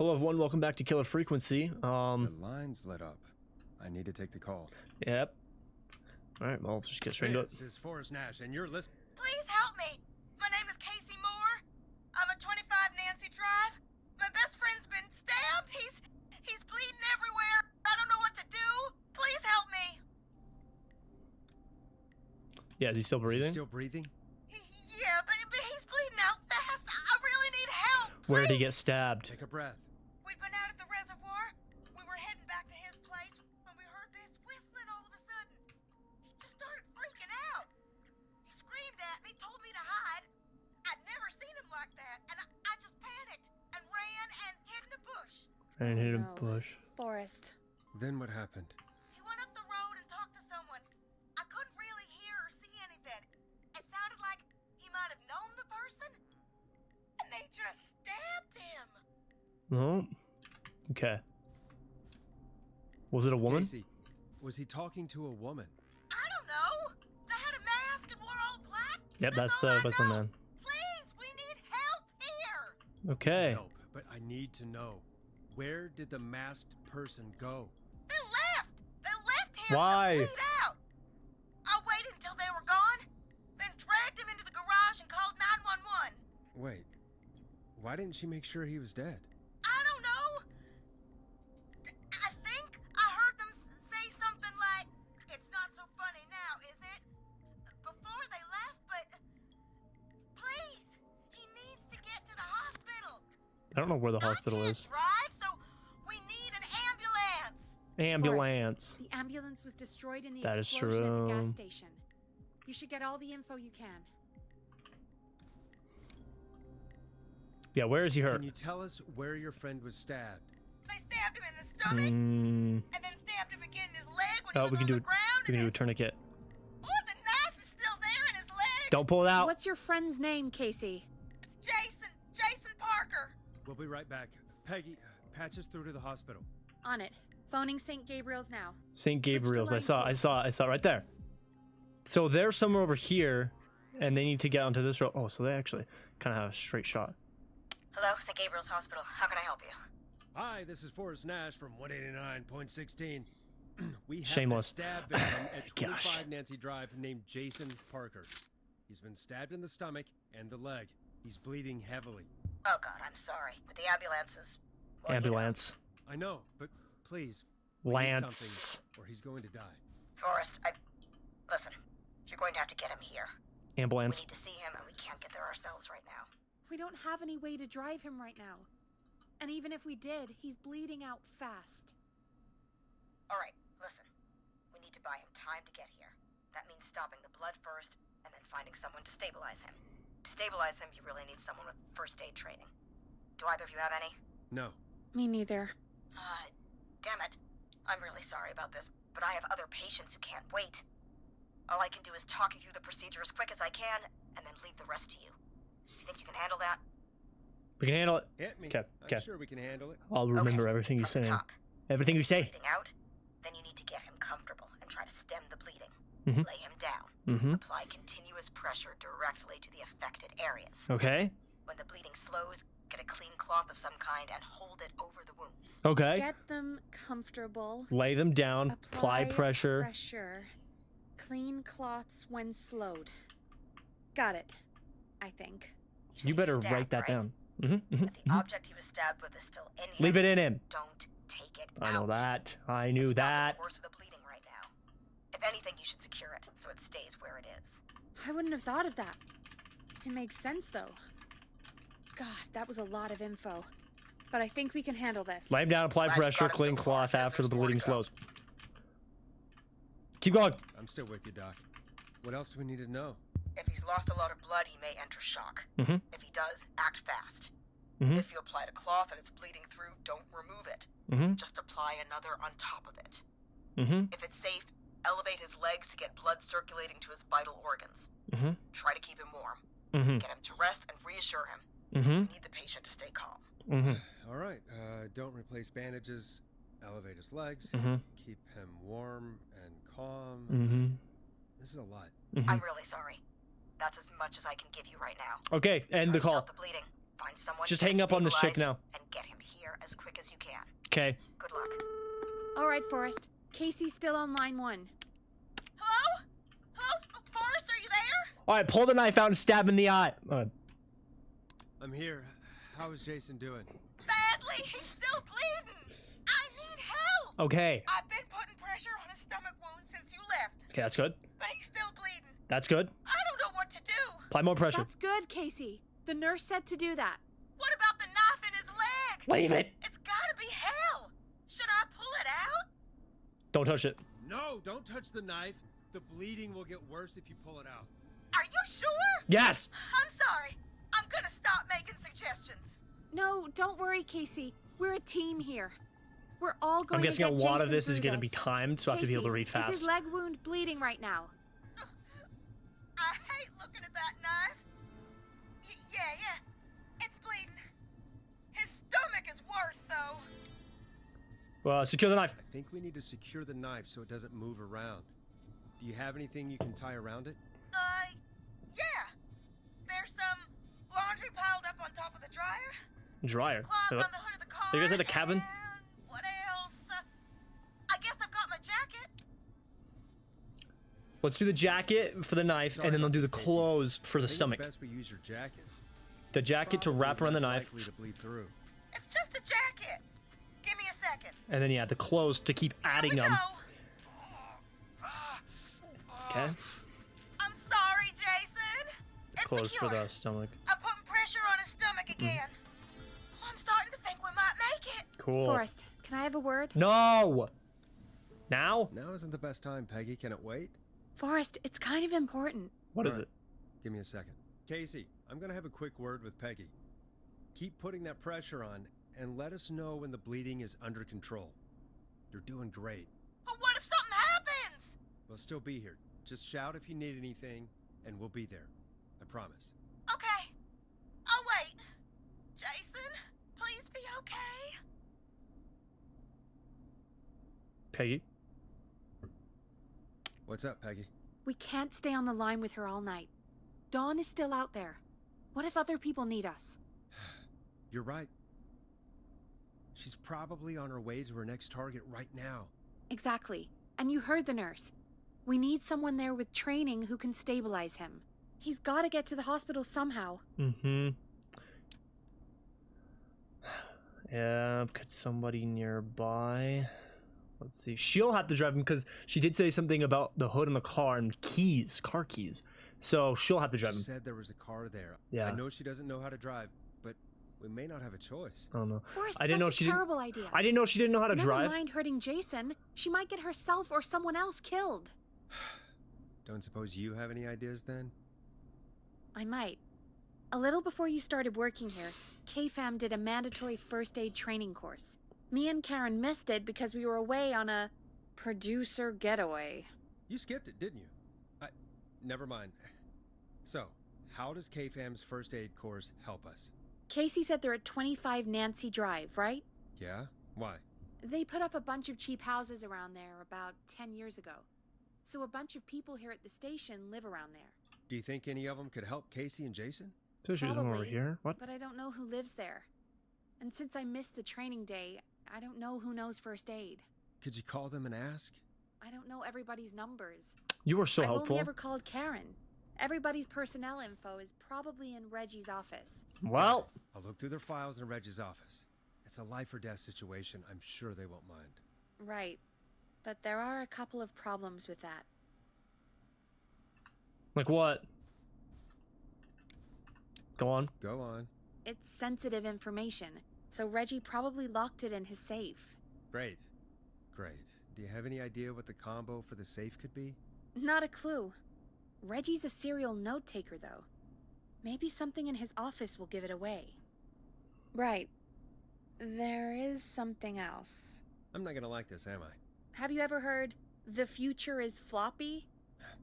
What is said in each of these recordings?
Hello everyone, welcome back to Killer Frequency. The line's lit up. I need to take the call. Yep. Alright, well, let's just get straight into it. This is Forrest Nash, and you're listening. Please help me. My name is Casey Moore. I'm at 25 Nancy Drive. My best friend's been stabbed. He's bleeding everywhere. I don't know what to do. Please help me. Yeah, is he still breathing? Still breathing? Yeah, but he's bleeding out fast. I really need help. Where did he Please. get stabbed? Take a breath. We'd been out at the reservoir. We were heading back to his place when we heard this whistling all of a sudden. He just started freaking out. He screamed at me, told me to hide. I'd never seen him like that, and I just panicked and ran and hid in a bush. And hit a No. bush. Forrest. Then what happened? He went up the road and talked to someone. I couldn't really hear or see anything. It sounded like he might have known the person, and they just stabbed him. Oh. Okay. Was it a woman? Casey, was he talking to a woman? I don't know. They had a mask and wore all black. Yep, that's all I the know. man. Please, we need help here. Okay. Help, but I need to know. Where did the masked person go? They left. They left him Why? to bleed out. I waited until they were gone, then dragged him into the garage and called 911. Wait, why didn't she make sure he was dead? I don't know. I think I heard them say something like, "It's not so funny now, is it?" before they left, but please, he needs to get to the hospital. I don't know where the hospital I is. can't drive, so we need an ambulance. Ambulance. The ambulance was destroyed in the That is explosion at the true. gas station. You should get all the info you can. Yeah, where is he hurt? Can you tell us where your friend was stabbed? They stabbed him in the stomach, Mm, and then stabbed him again in his leg when Oh, he was we can on do the it. ground. we can do a and tourniquet. oh, the knife is still there in his leg. Don't pull it out. What's your friend's name, Casey? It's Jason Parker. We'll be right back. Peggy, patch us through to the hospital. On it. Phoning St. Gabriel's now. St. to Gabriel's. I line saw it right there. So they're somewhere over here, and they need to get onto this road. Oh, so they actually kind of have a straight shot. Hello, St. Gabriel's Hospital. How can I help you? Hi, this is Forrest Nash from 189.16. We have Shameless. a stab victim at Gosh. 25 Nancy Drive named Jason Parker. He's been stabbed in the stomach and the leg. He's bleeding heavily. Oh God, I'm sorry, but the ambulance is. well, you know. Ambulance. I know, but please, we need Lance. something or he's going to die. Forrest, listen. You're going to have to get him here. Ambulance. We need to see him, and we can't get there ourselves right now. We don't have any way to drive him right now. And even if we did, he's bleeding out fast. All right, listen. We need to buy him time to get here. That means stopping the blood first, and then finding someone to stabilize him. To stabilize him, you really need someone with first aid training. Do either of you have any? No. Me neither. Damn it. I'm really sorry about this, but I have other patients who can't wait. All I can do is talk you through the procedure as quick as I can, and then leave the rest to you. You think you can handle that? We can handle it. Hit me. Okay, okay. I'm sure we can handle it. I'll remember Okay, everything you from the say. top. Everything you say. Bleeding out, then you need to get him comfortable and try to stem the bleeding. Mhm. Lay him down. Mm-hmm. Apply continuous pressure directly to the affected areas. Okay. When the bleeding slows, get a clean cloth of some kind and hold it over the wounds. Okay. Get them comfortable. Lay them down. Apply pressure. Clean cloths when slowed. Got it. I think. said You he better was stabbed, write that right? down. Mm-hmm. If the object he was stabbed with is still in him, Leave it in him. don't take it I out. know that. I knew It's stopping that. the worst of the bleeding right now. If anything, you should secure it so it stays where it is. I wouldn't have thought of that. It makes sense, though. God, that was a lot of info. But I think we can handle this. Lay him down. Apply Glad you pressure. got him Clean so far, cloth 'cause after the there's more to bleeding go. slows. Keep going. I'm still with you, Doc. What else do we need to know? If he's lost a lot of blood, he may enter shock. Mhm. If he does, act fast. Mhm. If you applied a cloth and it's bleeding through, don't remove it. Mm-hmm. Just apply another on top of it. Mm-hmm. If it's safe, elevate his legs to get blood circulating to his vital organs. Mm-hmm. Try to keep him warm. Mm-hmm. Get him to rest and reassure him. Mm-hmm. We need the patient to stay calm. Mm-hmm. All right. Don't replace bandages. Elevate his legs. Mm-hmm. Keep him warm and calm. Mm-hmm. This is a lot. Mm-hmm. I'm really sorry. That's as much as I can give you right now. Okay, end Try the to call. Stop the bleeding. Find someone. Just to get hang him up on this chick stabilized, now. And get him here as as quick as you can. Okay. Good luck. All right, Forrest. Casey's still on line 1. Hello? Hello? Forrest, are you there? All right, pull the knife out and stab him in the eye. I'm here. How is Jason doing? Badly. He's still bleeding. I need help. Okay. I've been putting pressure on his stomach wound since you left, Okay, that's good. but he's still bleeding. That's good. I don't know what to do. Apply more pressure. That's good, Casey. The nurse said to do that. What about the knife in his leg? Leave it. It's gotta be hell. Should I pull it out? Don't touch it. No, don't touch the knife. The bleeding will get worse if you pull it out. Are you sure? Yes. I'm sorry. I'm gonna stop making suggestions. No, don't worry, Casey. We're a team here. We're all going I'm guessing a to get lot of Jason this is through going to be this. timed, so I have to be able to Casey, read Is fast. his leg wound bleeding right now? I hate looking at that knife. Yeah. It's bleeding. His stomach is worse, though. Well, secure the knife. I think we need to secure the knife so it doesn't move around. Do you have anything you can tie around it? Yeah. There's some laundry piled up on top of the dryer. Dryer. Cloths on the hood of the car. You guys at a cabin? and what else? I guess I've got my jacket. Let's do the jacket for the knife, Sorry and then they'll about do the this, Casey. clothes for I the think stomach. It's best we use your jacket. The jacket to wrap around the Probably knife, less likely to bleed through. It's just a jacket. Give me a second. and then yeah, the clothes to keep adding Here we them. go. Okay. I'm sorry, Jason. It's Clothes for secure. the stomach. I'm putting pressure on his stomach again. I'm starting to think we might make it. Cool. Forrest, can I have a word? No. Now? Now isn't the best time, Peggy. Can it wait? Forrest, it's kind of important. What is Alright. it? Give me a second. Casey, I'm gonna have a quick word with Peggy. Keep putting that pressure on and let us know when the bleeding is under control. You're doing great. But what if something happens? We'll still be here. Just shout if you need anything, and we'll be there. I promise. Okay. I'll wait. Jason, please be okay. Peggy? What's up, Peggy? We can't stay on the line with her all night. Dawn is still out there. What if other people need us? You're right. She's probably on her way to her next target right now. Exactly. And you heard the nurse. We need someone there with training who can stabilize him. He's got to get to the hospital somehow. Mm-hmm. Yeah, could somebody nearby? Let's see. She'll have to drive him because she did say something about the hood in the car and keys, car keys. So she'll have to drive She him. said there was a car there. Yeah. I know she doesn't know how to drive, but we may not have a choice. I don't know. Forrest, I didn't know that's she a didn't- terrible idea. I didn't know she didn't know how to Never drive. mind hurting Jason. She might get herself or someone else killed. Don't suppose you have any ideas then? I might. A little before you started working here, KFAM did a mandatory first aid training course. Me and Karen missed it because we were away on a producer getaway. You skipped it, didn't you? Never mind. So, how does KFAM's first aid course help us? Casey said they're at 25 Nancy Drive, right? Yeah? Why? They put up a bunch of cheap houses around there about 10 years ago. So a bunch of people here at the station live around there. Do you think any of them could help Casey and Jason? So she doesn't over Probably. here. What? But I don't know who lives there. And since I missed the training day, I don't know who knows first aid. Could you call them and ask? I don't know everybody's numbers. You were so I've helpful. only ever called Karen. Everybody's personnel info is probably in Reggie's office. Well, I'll look through their files in Reg's office. It's a life or death situation. I'm sure they won't mind. Right. But there are a couple of problems with that. like what? Go on. Go on. It's sensitive information, so Reggie probably locked it in his safe. Great. Great. Do you have any idea what the combo for the safe could be? Not a clue. Reggie's a serial note taker, though. Maybe something in his office will give it away. Right. There is something else. I'm not gonna like this, am I? Have you ever heard, the future is floppy?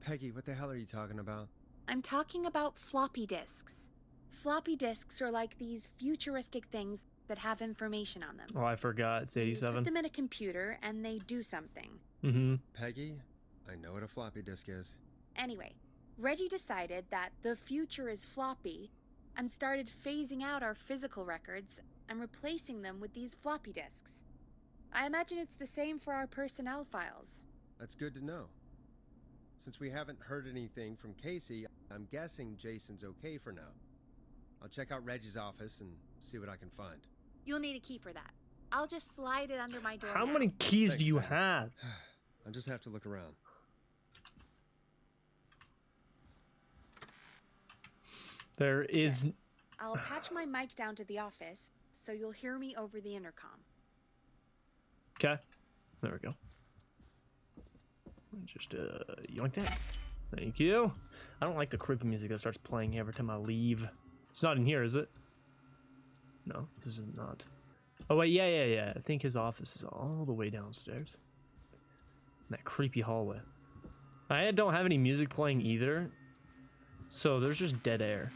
Peggy, what the hell are you talking about? I'm talking about floppy disks. Floppy disks are like these futuristic things that have information on them. Oh, I forgot. It's You 87. put them in a computer and they do something. Mm-hmm. Peggy, I know what a floppy disk is. Anyway, Reggie decided that the future is floppy and started phasing out our physical records I'm replacing them with these floppy disks. I imagine it's the same for our personnel files. That's good to know. Since we haven't heard anything from Casey, I'm guessing Jason's okay for now. I'll check out Reggie's office and see what I can find. You'll need a key for that. I'll just slide it under my door. How now. many keys Thanks, do you Maggie. have? I'll just have to look around. There is. I'll patch my mic down to the office, so you'll hear me over the intercom. Okay. There we go. Just yoink that. Thank you. I don't like the creepy music that starts playing every time I leave. It's not in here, is it? No, this is not. Oh wait, yeah. I think his office is all the way downstairs. In that creepy hallway. I don't have any music playing either, so there's just dead air.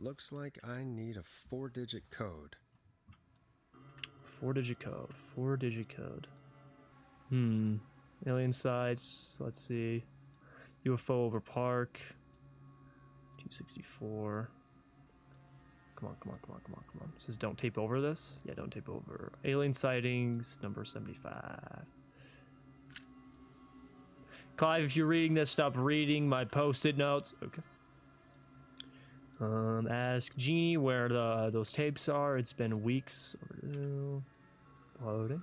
Looks like I need a 4-digit code. 4-digit code. 4-digit code. Alien sites. Let's see. UFO over park. 264. Come on. It says don't tape over this. Yeah, don't tape over. Alien sightings, number 75. Clive, if you're reading this, stop reading my post-it notes. Okay. Ask Jeannie where those tapes are. It's been weeks. Loading.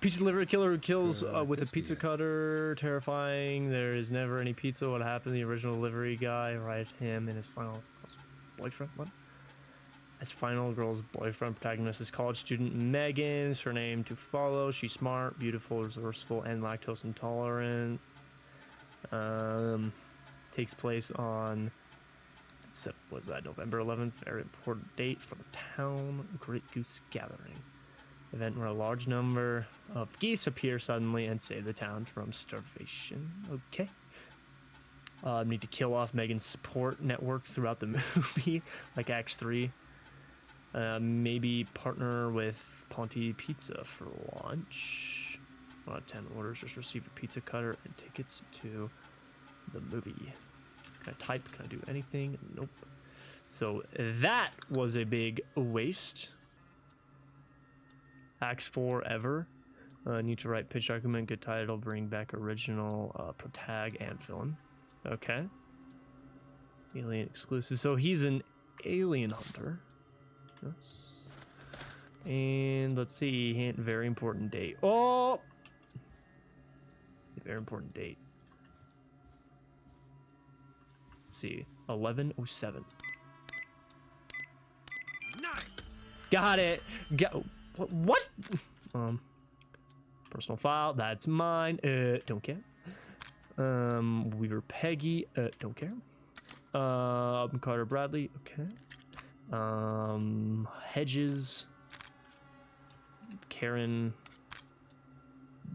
Pizza delivery killer who kills with a this pizza be it? cutter. Terrifying. There is never any pizza. What happened? The original delivery guy, right? Him and his final boyfriend. What? His final girl's boyfriend. Protagonist is college student Megan. Surname to follow. She's smart, beautiful, resourceful, and lactose intolerant. Takes place on November 11th. Very important date for the town. Great Goose Gathering. Event where a large number of geese appear suddenly and save the town from starvation. Okay. Need to kill off Megan's support network throughout the movie, like Acts 3. Maybe partner with Ponte Pizza for lunch. 1 out of 10 orders. Just receive a pizza cutter and tickets to the movie. Can I type? Can I do anything? Nope. So that was a big waste. Acts 4 ever. Need to write pitch document, good title, bring back original protag and villain. Okay. Alien exclusive. So he's an alien hunter. Yes. And let's see. Hint, very important date. Oh! Very important date. Let's see. 1107. Nice! Got it. What? Personal file. That's mine. Don't care. Weaver Peggy. Don't care. Carter Bradley. Okay. Hedges. Karen.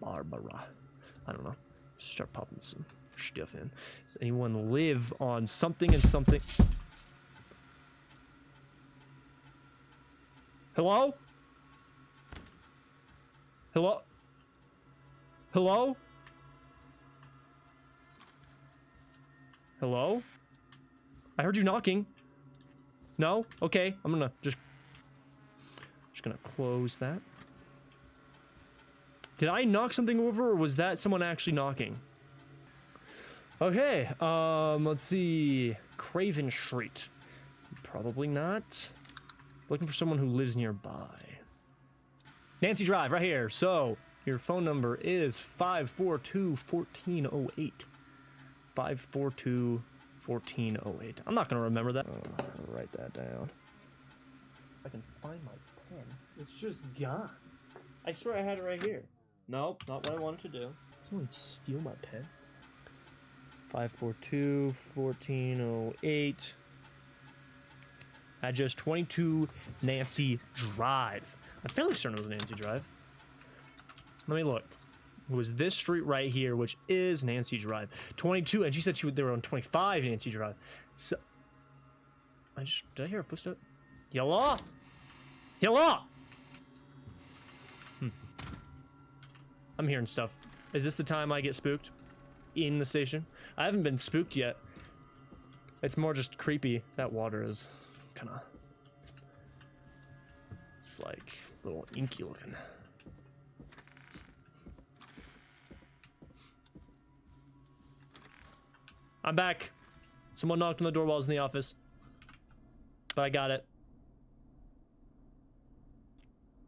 Barbara. I don't know. Start popping some stuff in. Does anyone live on something and something? Hello? Hello? Hello? Hello? I heard you knocking. No? Okay, I'm gonna just gonna close that. Did I knock something over, or was that someone actually knocking? Okay, let's see. Craven Street. Probably not. Looking for someone who lives nearby. Nancy Drive, right here. So, your phone number is 542-1408. 542-1408. I'm not going to remember that. I'm going to write that down. I can find my pen. It's just gone. I swear I had it right here. Nope, not what I wanted to do. Someone steal my pen. 542-1408. Address 22 Nancy Drive. I'm fairly certain it was Nancy Drive. Let me look. It was this street right here, which is Nancy Drive. 22, and she said they were on 25 Nancy Drive. So, did I hear a footstep? Yellow! Yellow! I'm hearing stuff. Is this the time I get spooked? In the station? I haven't been spooked yet. It's more just creepy. That water is kind of It's like a little inky looking. I'm back. Someone knocked on the door while I was in the office. But I got it.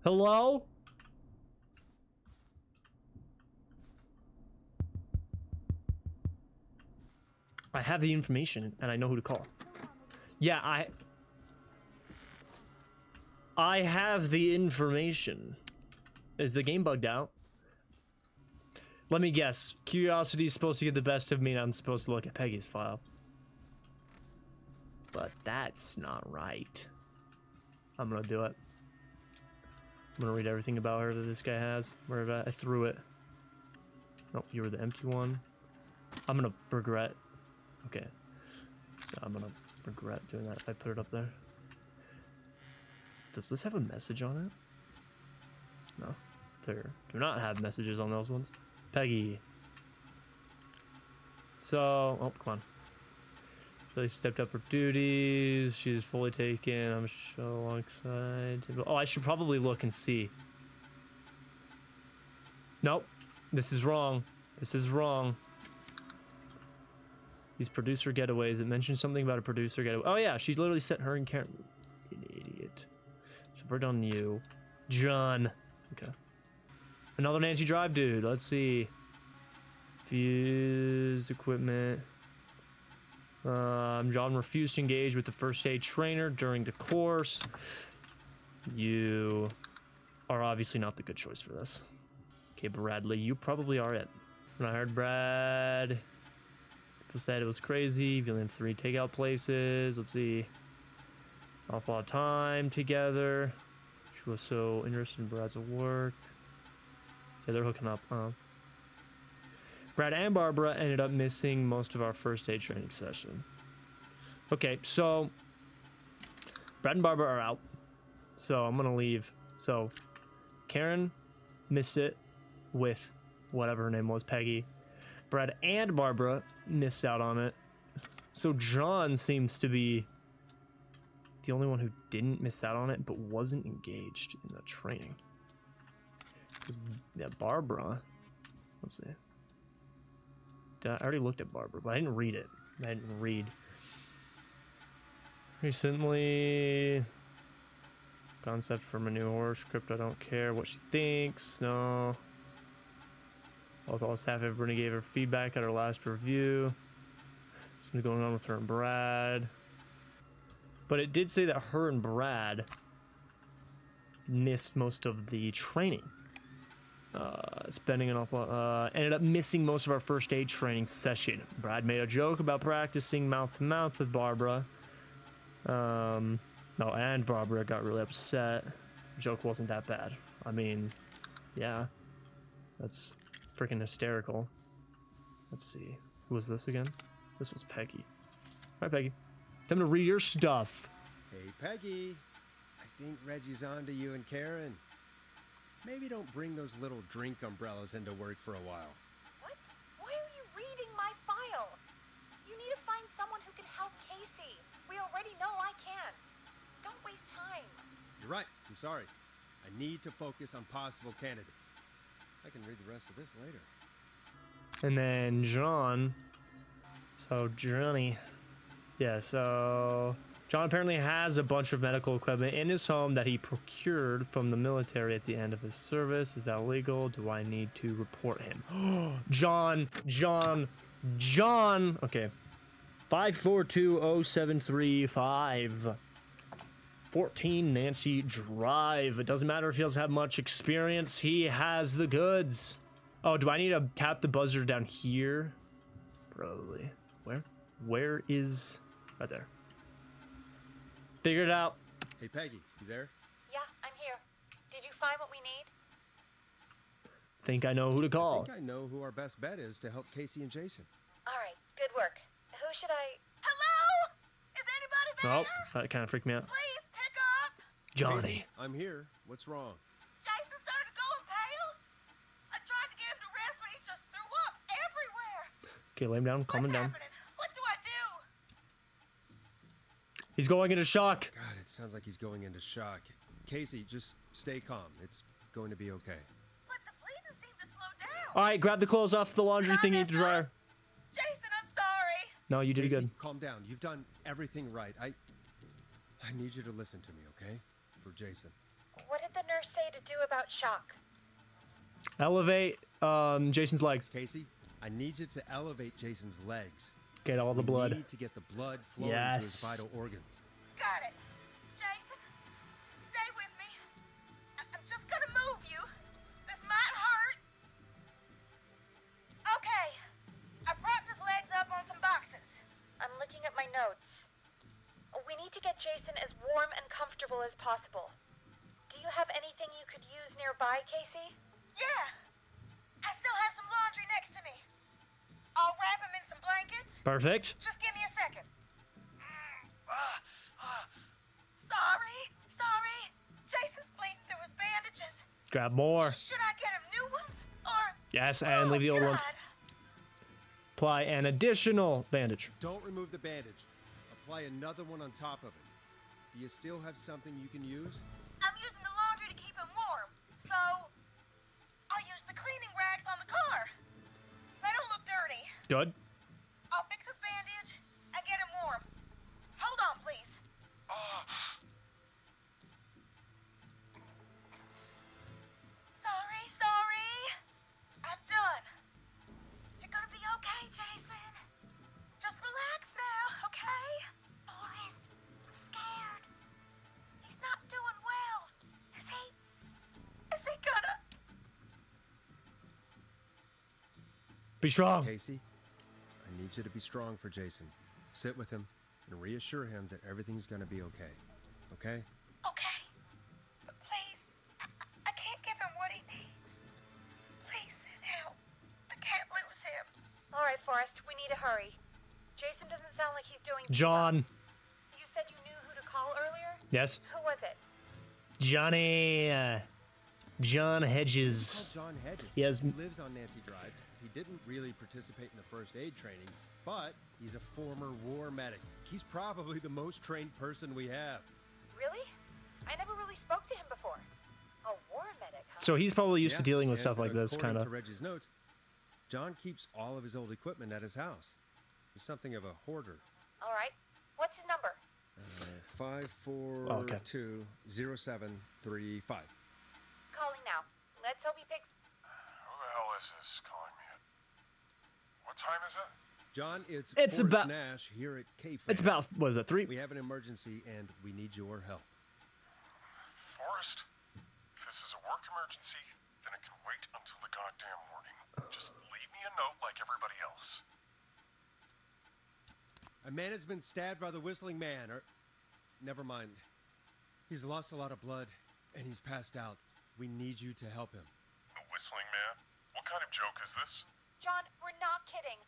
Hello? I have the information and I know who to call. Yeah, I have the information. Is the game bugged out? Let me guess. Curiosity is supposed to get the best of me and I'm supposed to look at Peggy's file. But that's not right. I'm gonna do it. I'm gonna read everything about her that this guy has. Where I threw it. Nope, you were the empty one. I'm gonna regret. Okay. So I'm gonna regret doing that if I put it up there. Does this have a message on it? No. There do not have messages on those ones. Peggy. So, oh, come on. Really stepped up her duties. She's fully taken. I'm so alongside. Oh, I should probably look and see. Nope. This is wrong. This is wrong. These producer getaways. It mentioned something about a producer getaway. Oh, yeah. She literally sent her and Karen. An idiot. So we're done you. John. Okay. Another Nancy Drive dude. Let's see. Fuse equipment. John refused to engage with the first aid trainer during the course. You are obviously not the good choice for this. Okay, Bradley, you probably are it. When I heard Brad, people said it was crazy. We only had 3 takeout places. Let's see. Awful lot of time together. She was so interested in Brad's work. Yeah, they're hooking up. Brad and Barbara ended up missing most of our first aid training session. Okay, so Brad and Barbara are out. So I'm gonna leave. So Karen missed it with whatever her name was, Peggy. Brad and Barbara missed out on it. So John seems to be the only one who didn't miss out on it, but wasn't engaged in the training. Yeah, Barbara. Let's see. I already looked at Barbara, but I didn't read it. I didn't read. Recently, concept from a new horror script. I don't care what she thinks. No. Both all staff, everybody gave her feedback at her last review. Something going on with her and Brad. But it did say that her and Brad missed most of the training. Spending an awful lot, ended up missing most of our first aid training session. Brad made a joke about practicing mouth to mouth with Barbara. No, and Barbara got really upset. The joke wasn't that bad. I mean, yeah, that's freaking hysterical. Let's see, who was this again? This was Peggy. All right, Peggy, time to read your stuff. Hey, Peggy. I think Reggie's on to you and Karen. Maybe don't bring those little drink umbrellas into work for a while. What? Why are you reading my file? You need to find someone who can help Casey. We already know I can. Don't waste time. You're right. I'm sorry. I need to focus on possible candidates. I can read the rest of this later. And then John. So Johnny. Yeah, so John apparently has a bunch of medical equipment in his home that he procured from the military at the end of his service. Is that illegal? Do I need to report him? John. Okay. 5420735. 14 Nancy Drive. It doesn't matter if he doesn't have much experience. He has the goods. Oh, do I need to tap the buzzer down here? Probably. Where is... Right there. Figured it out. Hey, Peggy, you there? Yeah, I'm here. Did you find what we need? Think I know who to I call. think I know who our best bet is to help Casey and Jason. All right, good work. Who should I... Hello? Is anybody there? Oh, that kind of freaked me out. Please pick up. Johnny. Casey, I'm here. What's wrong? Jason started going pale. I tried to get him to rest, but he just threw up everywhere. Okay, lay him down. Calm him What's down. happening? What do I do? He's going into shock. God, it sounds like he's going into shock. Casey, just stay calm. It's going to be okay. But the bleeding seemed to slow down. All right, grab the clothes off the laundry thingy to dryer. Jason, I'm sorry. No, you did it Casey, good. calm down. You've done everything right. I need you to listen to me, okay? For Jason. What did the nurse say to do about shock? Elevate Jason's legs. Casey, I need you to elevate Jason's legs. Get all the We blood. need to get the blood flowing to his Yes. vital organs. Got it. Jason, stay with me. I'm just gonna move you. This might hurt. Okay. I propped his legs up on some boxes. I'm looking at my notes. We need to get Jason as warm and comfortable as possible. Do you have anything you could use nearby, Casey? Yeah. I still have some laundry next to me. I'll wrap him in some blankets. Perfect. Just give me a second. Sorry. Jason's bleeding through his bandages. Grab more. Should I get him new ones? Or... Yes, and leave the old ones. God. Apply an additional bandage. Don't remove the bandage. Apply another one on top of it. Do you still have something you can use? I'm using the laundry to keep him warm, so I'll use the cleaning rags on the car. They don't look dirty. Good. I'll fix his bandage and get him warm. Hold on, please. Sorry. I'm done. You're gonna be okay, Jason. Just relax now, okay? Forrest, I'm scared. He's not doing well. Is he gonna... Be strong. Casey, I need you to be strong for Jason. Sit with him and reassure him that everything's going to be okay. Okay? Okay. But please, I can't give him what he needs. Please send help. I can't lose him. All right, Forrest, we need to hurry. Jason doesn't sound like he's doing too John. well. You said you knew who to call earlier? Yes. Who was it? Johnny. John Call Hedges. John Hedges. He has- He lives on Nancy Drive. He didn't really participate in the first aid training, but he's a former war medic. He's probably the most trained person we have. Really? I never really spoke to him before. A war medic, huh? So he's probably used to Yeah, dealing with and stuff like this, according kind of. to Reggie's notes, John keeps all of his old equipment at his house. He's something of a hoarder. All right. What's his number? 5420735. Calling now. Let's hope he picks... Who the hell is this calling me at? What time is it? John, it's It's Forrest about- Nash here at KFAM. It's about, what is it, 3? We have an emergency and we need your help. Forrest? If this is a work emergency, then it can wait until the goddamn morning. Just leave me a note like everybody else. A man has been stabbed by the Whistling Man, or... Never mind. He's lost a lot of blood, and he's passed out. We need you to help him. The Whistling Man? What kind of joke is this? John, we're not kidding.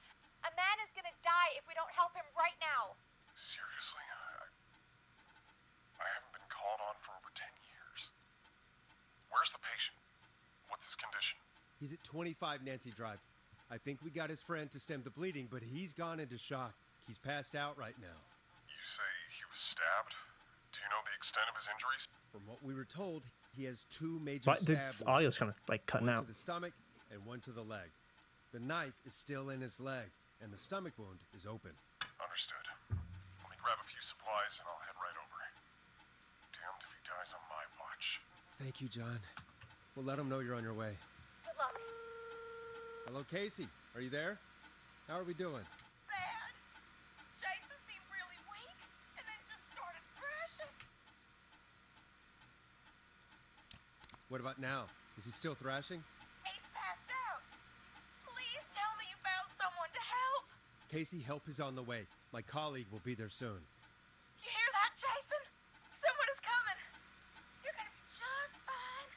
A man is gonna die if we don't help him right now. Seriously? I haven't been called on for over 10 years. Where's the patient? What's his condition? He's at 25 Nancy Drive. I think we got his friend to stem the bleeding, but he's gone into shock. He's passed out right now. You say he was stabbed? Do you know the extent of his injuries? From what we were told, he has 2 major But stab this wounds. audio's kind of like cutting One out. to the stomach and one to the leg. The knife is still in his leg, and the stomach wound is open. Understood. Let me grab a few supplies and I'll head right over. Damned if he dies on my watch. Thank you, John. We'll let him know you're on your way. Good luck. Hello, Casey. Are you there? How are we doing? Bad. Jason seemed really weak and then just started thrashing. What about now? Is he still thrashing? He's passed out. Please tell me you found someone to help. Casey, help is on the way. My colleague will be there soon. You hear that, Jason? Someone is coming. You're gonna be just fine.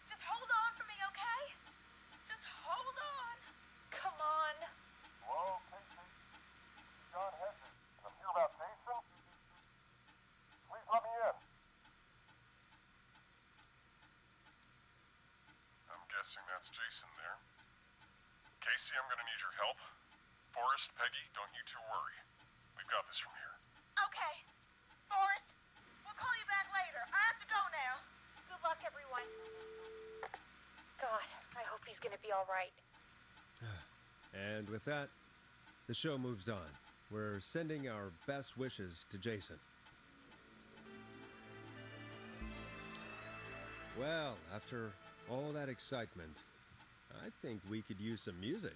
Just hold on for me, okay? Just hold on. Come on. Hello, Casey. John Hedges. I'm here about Jason. Please let me in. I'm guessing that's Jason there. Casey, I'm gonna need your help. Forrest, Peggy, don't you two worry. We've got this from here. Okay. Forrest, we'll call you back later. I have to go now. all right. And with that, the show moves on. We're sending our best wishes to Jason. Well, after all that excitement, I think we could use some music.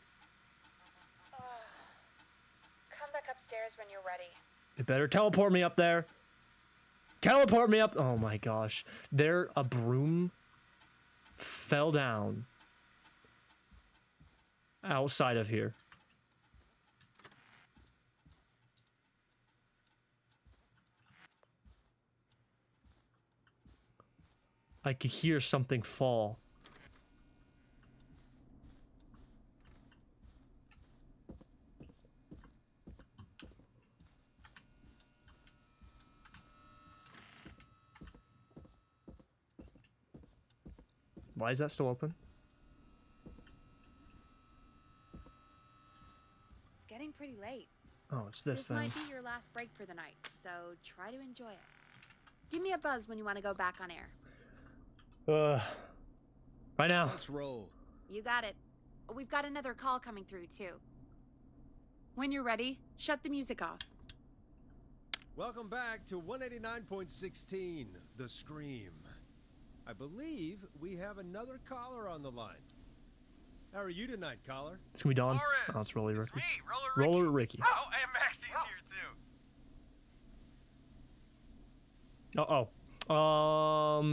Come back upstairs when you're ready. You better teleport me up there. Teleport me up. Oh my gosh. A broom fell down outside of here. I could hear something fall. Why is that still open? It's getting pretty late. Oh, it's this thing. might be your last break for the night, so try to enjoy it. Give me a buzz when you want to go back on air. Right now. Let's roll. You got it. We've got another call coming through, too. When you're ready, shut the music off. Welcome back to 189.16, The Scream. I believe we have another caller on the line. How are you tonight, caller? It's gonna be Dawn. Forrest, Oh, it's Roller it's Ricky. me, Roller Ricky. Roller Ricky. Oh, and Maxie's here too.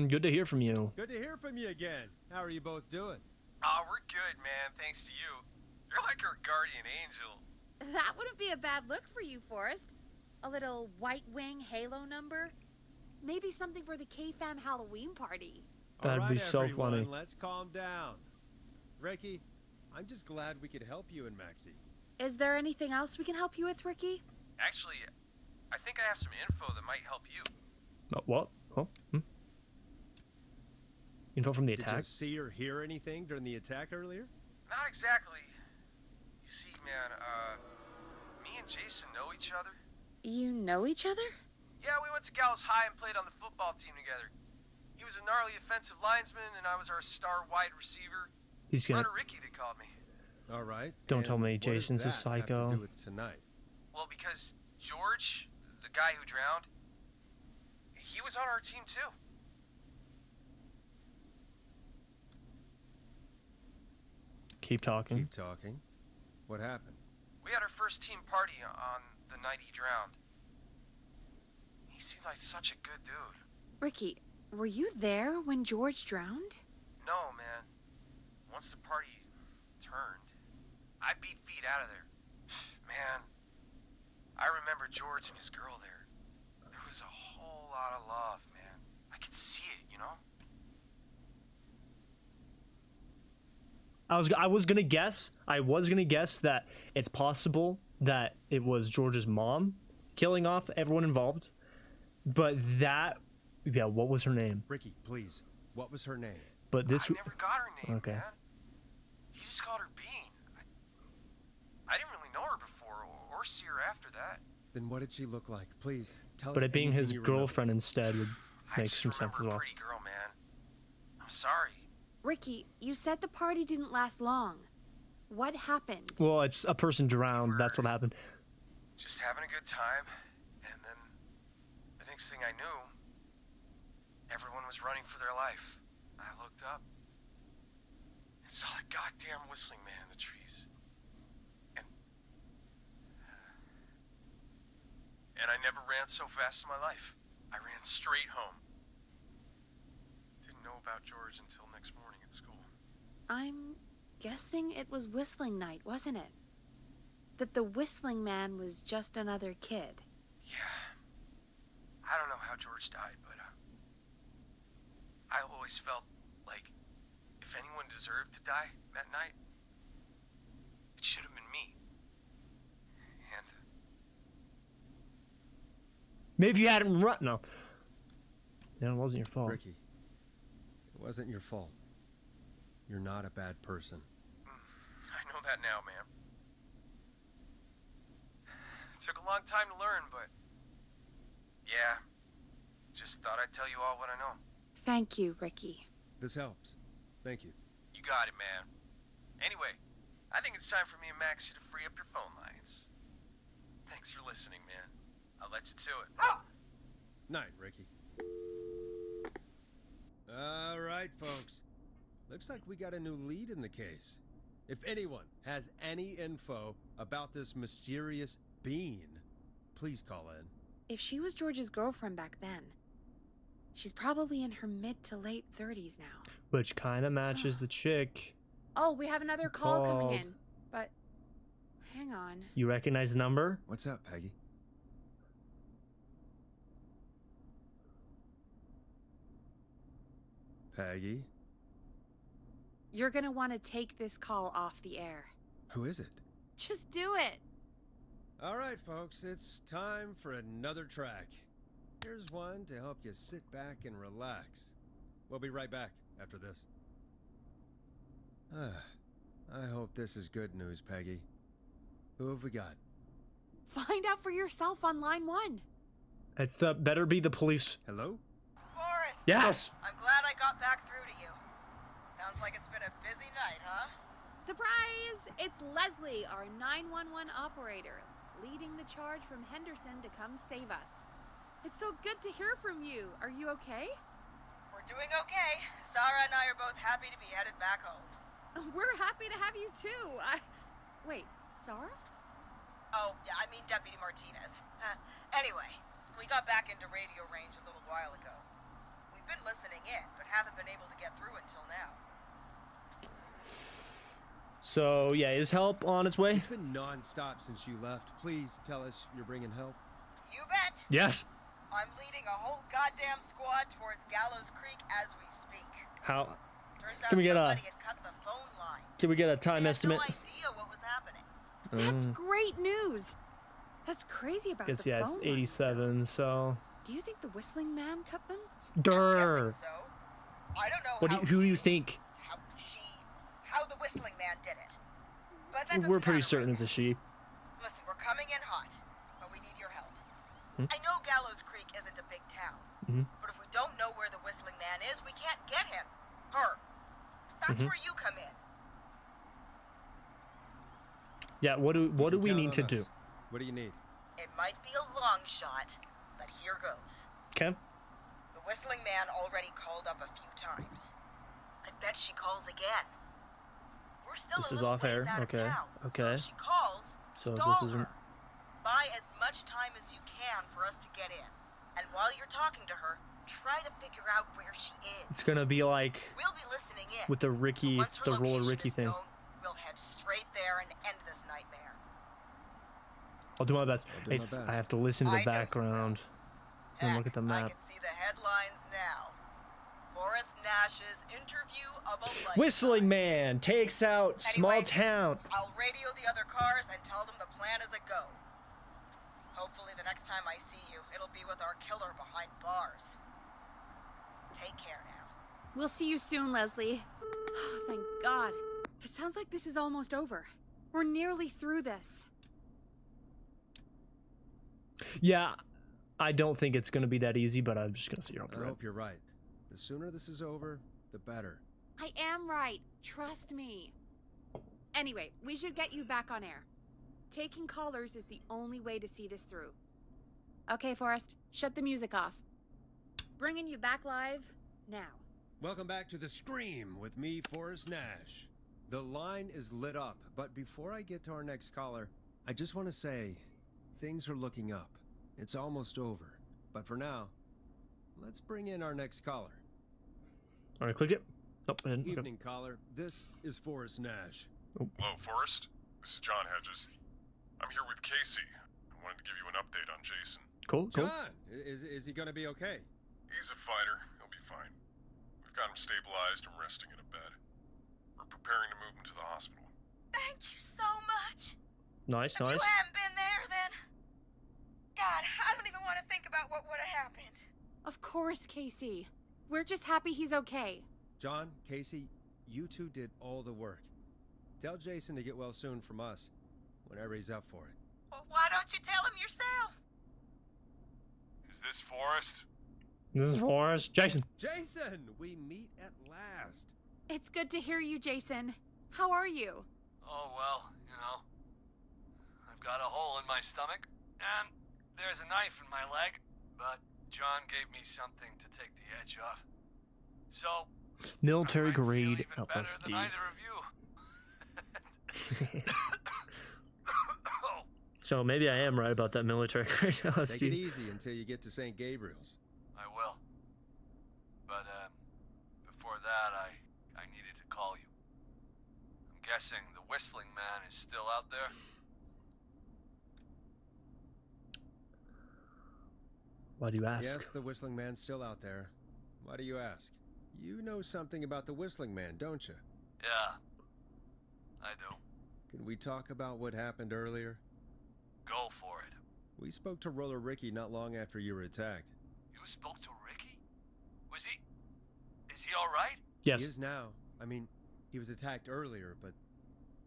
Good to hear from you. Good to hear from you again. How are you both doing? Oh, we're good, man. Thanks to you. You're like our guardian angel. That wouldn't be a bad look for you, Forrest. A little White Wing Halo number? Maybe something for the K-Fam Halloween party. That'd All be right, so everyone, funny. Let's calm down. Ricky, I'm just glad we could help you and Maxie. Is there anything else we can help you with, Ricky? Actually, I think I have some info that might help you. What? Oh, Info from the Did attack? you see or hear anything during the attack earlier? Not exactly. You see, man, me and Jason know each other. You know each other? Yeah, we went to Gallows High and played on the football team together. He was a gnarly offensive linesman, and I was our star wide receiver. He's gonna. Runner Ricky, they called me. All right. Don't tell and me what does Jason's a that have psycho. to do with tonight? Well, because George, the guy who drowned, he was on our team too. Keep talking. Keep talking. What happened? We had our first team party on the night he drowned. He seemed like such a good dude. Ricky, were you there when George drowned? No, man. Once the party turned, I beat feet out of there. Man, I remember George and his girl there. There was a whole lot of love, man. I could see it, you know? I was gonna guess that it's possible that it was George's mom killing off everyone involved, but what was her name? Ricky, please. What was her name? But this, I never got her name, okay. man. He just called her Bean. I didn't really know her before or see her after that. Then what did she look like? Please, tell us but it being anything his you remember. girlfriend instead would I make just some sense as remember well. a pretty girl, man. I'm sorry. Ricky, you said the party didn't last long. What happened? Well, it's a person drowned. That's what happened. Just having a good time, and then the next thing I knew, everyone was running for their life. I looked up and saw that goddamn whistling man in the trees. And I never ran so fast in my life. I ran straight home. Didn't know about George until next morning at school. I'm guessing it was whistling night, wasn't it? That the whistling man was just another kid. Yeah. I don't know how George died, but I always felt like if anyone deserved to die that night, it should have been me. And Maybe if you hadn't run. No. Yeah, it wasn't your fault. Ricky, it wasn't your fault. You're not a bad person. I know that now, man. It took a long time to learn, but yeah, just thought I'd tell you all what I know. Thank you, Ricky. This helps. Thank you. You got it, man. Anyway, I think it's time for me and Maxie to free up your phone lines. Thanks for listening, man. I'll let you to it. Night, Ricky. All right, folks. Looks like we got a new lead in the case. If anyone has any info about this mysterious being, please call in. If she was George's girlfriend back then, she's probably in her mid to late 30s now. Which kind of matches the chick. Oh, we have another call coming Called. in. But hang on. You recognize the number? What's up, Peggy? Peggy? You're gonna want to take this call off the air. Who is it? Just do it. All right, folks, it's time for another track. Here's one to help you sit back and relax. We'll be right back after this. I hope this is good news, Peggy. Who have we got? Find out for yourself on line 1. It's the better be the police. Hello? Forrest! Yes. I'm glad I got back through to you. Sounds like it's been a busy night, huh? Surprise! It's Leslie, our 911 operator, leading the charge from Henderson to come save us. It's so good to hear from you. Are you okay? We're doing okay. Sarah and I are both happy to be headed back home. We're happy to have you too. Wait, Sarah? Oh, yeah, I mean Deputy Martinez. Anyway, we got back into radio range a little while ago. We've been listening in, but haven't been able to get through until now. So, yeah, is help on its way? It's been non-stop since you left. Please tell us you're bringing help. You bet! Yes. I'm leading a whole goddamn squad towards Gallows Creek as we speak. How? Turns out Can we get a- somebody had cut the phone line. Can we get a time We had estimate? no idea what was happening. That's great news. That's crazy about Guess the yeah, it's phone lines, 87. So, though. Do you think the Whistling Man cut them? Durr. Guessing so. I don't know What do how you, who do you he- think? how the Whistling Man did it. But that We're doesn't pretty matter certain right it's a she. now. Listen, we're coming in hot, but we need your help. Hmm? I know Gallows Creek isn't a big town, Mhm. but if we don't know where the Whistling Man is, we can't get him. Her. That's Mhm. where you come in. Yeah. What do You can we count need on to us. do? What do you need? It might be a long shot, but here goes. Okay. The Whistling Man already called up a few times. I bet she calls again. We're still This a is little off ways air. out Okay, of town, okay. So if she calls, So stall this isn't- her. Buy as much time as you can for us to get in. And while you're talking to her, try to figure out where she is. It's gonna be like We'll be listening in. with the So Ricky, once her the roller location Ricky is thing. known, we'll head straight there and end this nightmare. I'll do my best. I'll do my It's I best. have to listen to I the know you will. background and look at the I map. can see the headlines now. Forrest Nash's interview of a lifetime. Whistling Man takes out small Anyway. town. I'll radio the other cars and tell them the plan is a go. Hopefully the next time I see you, it'll be with our killer behind bars. Take care now. We'll see you soon, Leslie. Thank God. It sounds like this is almost over. We're nearly through this. Yeah, I don't think it's gonna be that easy, but I'm just gonna sit here on the I road. hope you're right. The sooner this is over, the better. I am right. Trust me. Anyway, we should get you back on air. Taking callers is the only way to see this through. Okay, Forrest, shut the music off. Bringing you back live now. Welcome back to The Scream with me, Forrest Nash. The line is lit up, but before I get to our next caller, I just want to say things are looking up. It's almost over. But for now, let's bring in our next caller. All right, click it. Nope, I didn't. Okay. Evening, caller. This is Forrest Nash. Hello, Forrest. This is John Hedges. I'm here with Casey. I wanted to give you an update on Jason. Cool, cool. John, is he going to be okay? He's a fighter. He'll be fine. We've got him stabilized and resting in a bed. We're preparing to move him to the hospital. Thank you so much. Nice, If nice. you hadn't been there, then... God, I don't even want to think about what would have happened. Of course, Casey. We're just happy he's okay. John, Casey, you two did all the work. Tell Jason to get well soon from us, whenever he's up for it. Well, why don't you tell him yourself? Is this Forrest? This is Forrest. Jason. Jason, we meet at last. It's good to hear you, Jason. How are you? Oh, well, you know. I've got a hole in my stomach, and there's a knife in my leg, but John gave me something to take the edge off. So, Military I might feel grade even better than LSD. either of you. Oh, So maybe I am right about that military grade Take it LSD. easy until you get to St. Gabriel's. I will. But, before that, I needed to call you. I'm guessing the Whistling Man is still out there? Why do you ask? Yes, the Whistling Man's still out there. Why do you ask? You know something about the Whistling Man, don't you? Yeah, I do. Can we talk about what happened earlier? Go for it. We spoke to Roller Ricky not long after you were attacked. You spoke to Ricky? Is he alright? Yes. He is now. I mean, he was attacked earlier, but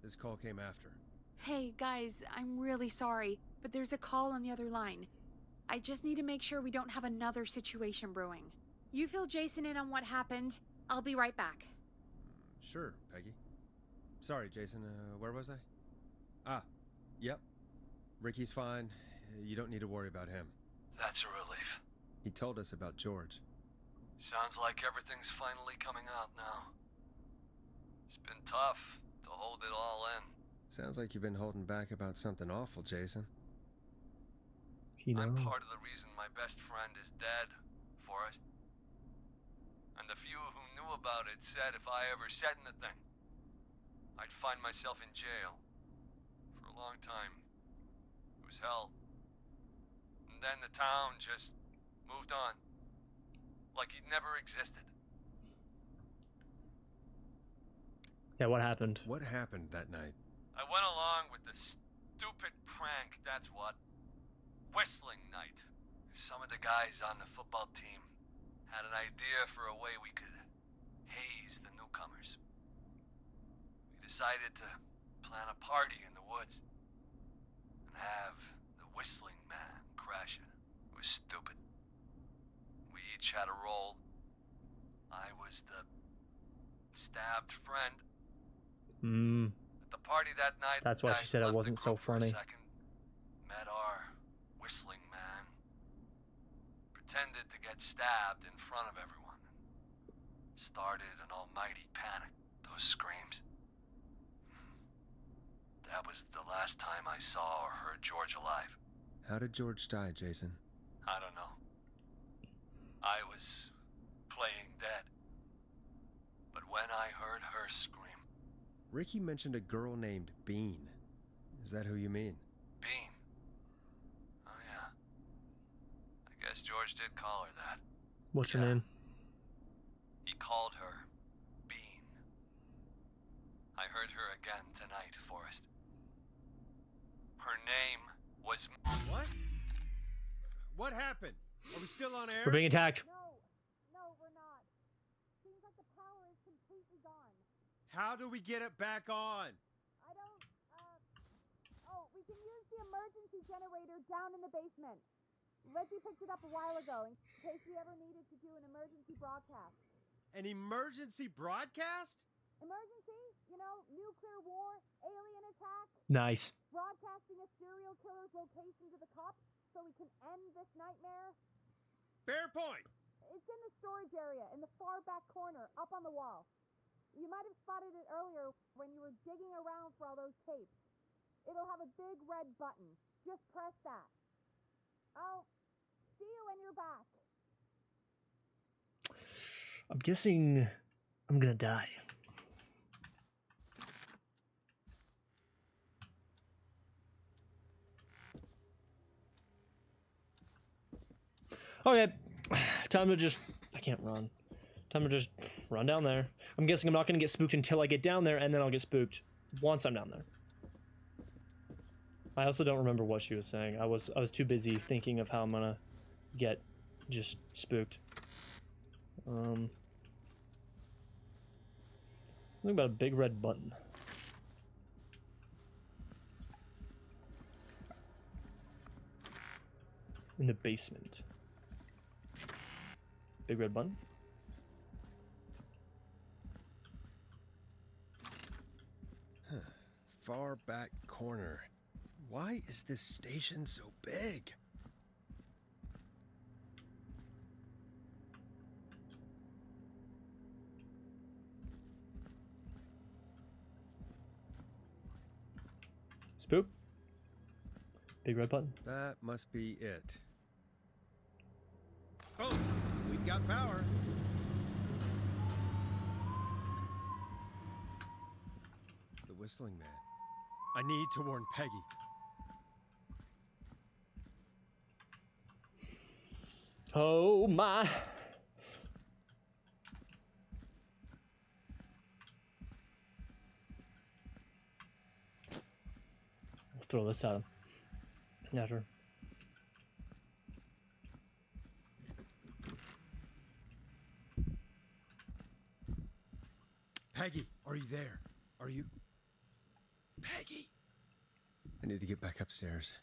this call came after. Hey, guys, I'm really sorry, but there's a call on the other line. I just need to make sure we don't have another situation brewing. You fill Jason in on what happened. I'll be right back. Sure, Peggy. Sorry, Jason, where was I? Ah, yep. Ricky's fine. You don't need to worry about him. That's a relief. He told us about George. Sounds like everything's finally coming out now. It's been tough to hold it all in. Sounds like you've been holding back about something awful, Jason. I'm part of the reason my best friend is dead, Forrest. And the few who knew about it said if I ever said anything, I'd find myself in jail. For a long time. It was hell. And then the town just moved on. Like he'd never existed. Yeah, what happened? What happened that night? I went along with the stupid prank, that's what. Whistling night. Some of the guys on the football team had an idea for a way we could haze the newcomers. We decided to plan a party in the woods and have the Whistling Man crash it. It was stupid. We each had a role. I was the stabbed friend. At the party that night, That's why she guys said it left the wasn't so group for a funny. second, met our Whistling Man, pretended to get stabbed in front of everyone, started an almighty panic. Those screams. That was the last time I saw or heard George alive. How did George die, Jason? I don't know. I was playing dead. But when I heard her scream, Ricky mentioned a girl named Bean. Is that who you mean? Bean. Oh yeah. I guess George did call her that. What's her Yeah. name? He called her Bean. I heard her again tonight, Forrest. Her name was... What? What happened? Are we still on air? We're being attacked. No, we're not. Seems like the power is completely gone. How do we get it back on? I don't, Oh, we can use the emergency generator down in the basement. Reggie picked it up a while ago in case we ever needed to do an emergency broadcast. An emergency broadcast? Emergency? You know, nuclear war, alien attack, Nice. broadcasting a serial killer's location to the cops so we can end this nightmare. Fair point. It's in the storage area in the far back corner, up on the wall. You might have spotted it earlier when you were digging around for all those tapes. It'll have a big red button. Just press that. I'll see you when you're back. I'm guessing I'm gonna die. Okay, time to just... I can't run. Time to just run down there. I'm guessing I'm not gonna get spooked until I get down there, and then I'll get spooked once I'm down there. I also don't remember what she was saying. I was too busy thinking of how I'm gonna get just spooked. Something about a big red button. In the basement. Big red button. far back corner. Why is this station so big? Spook. Big red button. That must be it. Oh, we've got power. The Whistling Man. I need to warn Peggy. Oh my. I'll throw this at him. Never. Peggy, are you there? Are you... Peggy? I need to get back upstairs.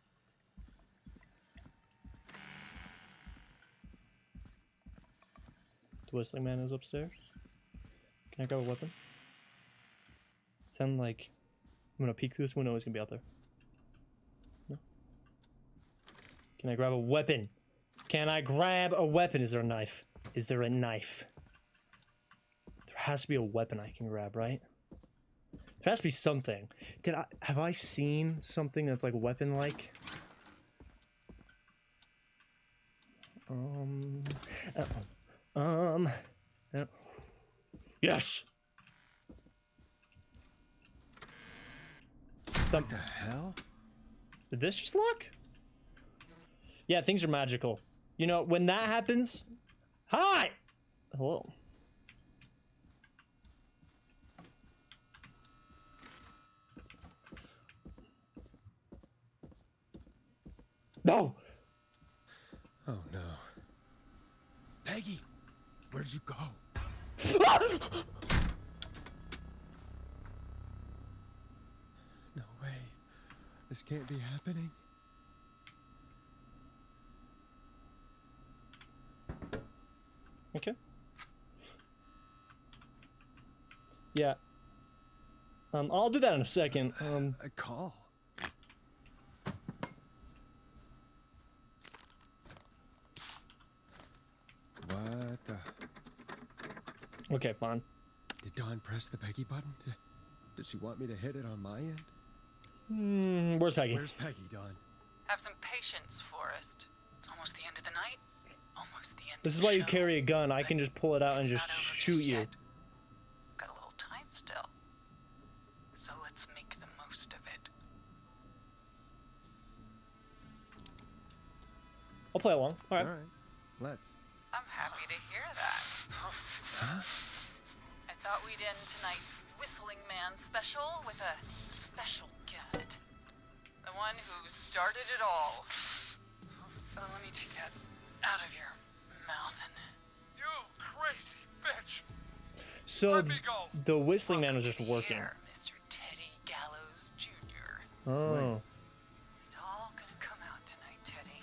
The Whistling Man is upstairs. Can I grab a weapon? Sound like I'm gonna peek through this window. He's gonna be out there. No. Can I grab a weapon? Can I grab a weapon? Is there a knife? Is there a knife? There has to be a weapon I can grab, right? There has to be something. Have I seen something that's like weapon-like? Yes. What the hell? Did this just lock? Yeah, things are magical. You know, when that happens... Hi! Hello. No! Oh no. Peggy! Where'd you go? No way. This can't be happening. Okay. Yeah. I'll do that in a second. A call. What the... Okay, fine. Did Dawn press the Peggy button? Did she want me to hit it on my end? Where's Peggy? Where's Peggy, Dawn? Have some patience, Forrest. It's almost the end of the night. Almost the end This of is the why you show. carry a gun. I can just pull it out and It's just not over shoot you. yet. Got a little time still. So let's make the most of it. I'll play along. All right. All right. Let's. I'm happy to hear that. Huh? I thought we'd end tonight's Whistling Man special with a special guest. The one who started it all. Let me take that out of your mouth and... You crazy bitch! So Let me go. the Whistling Man was just Welcome working. here, Mr. Teddy Gallows Jr. Oh. It's all gonna come out tonight, Teddy.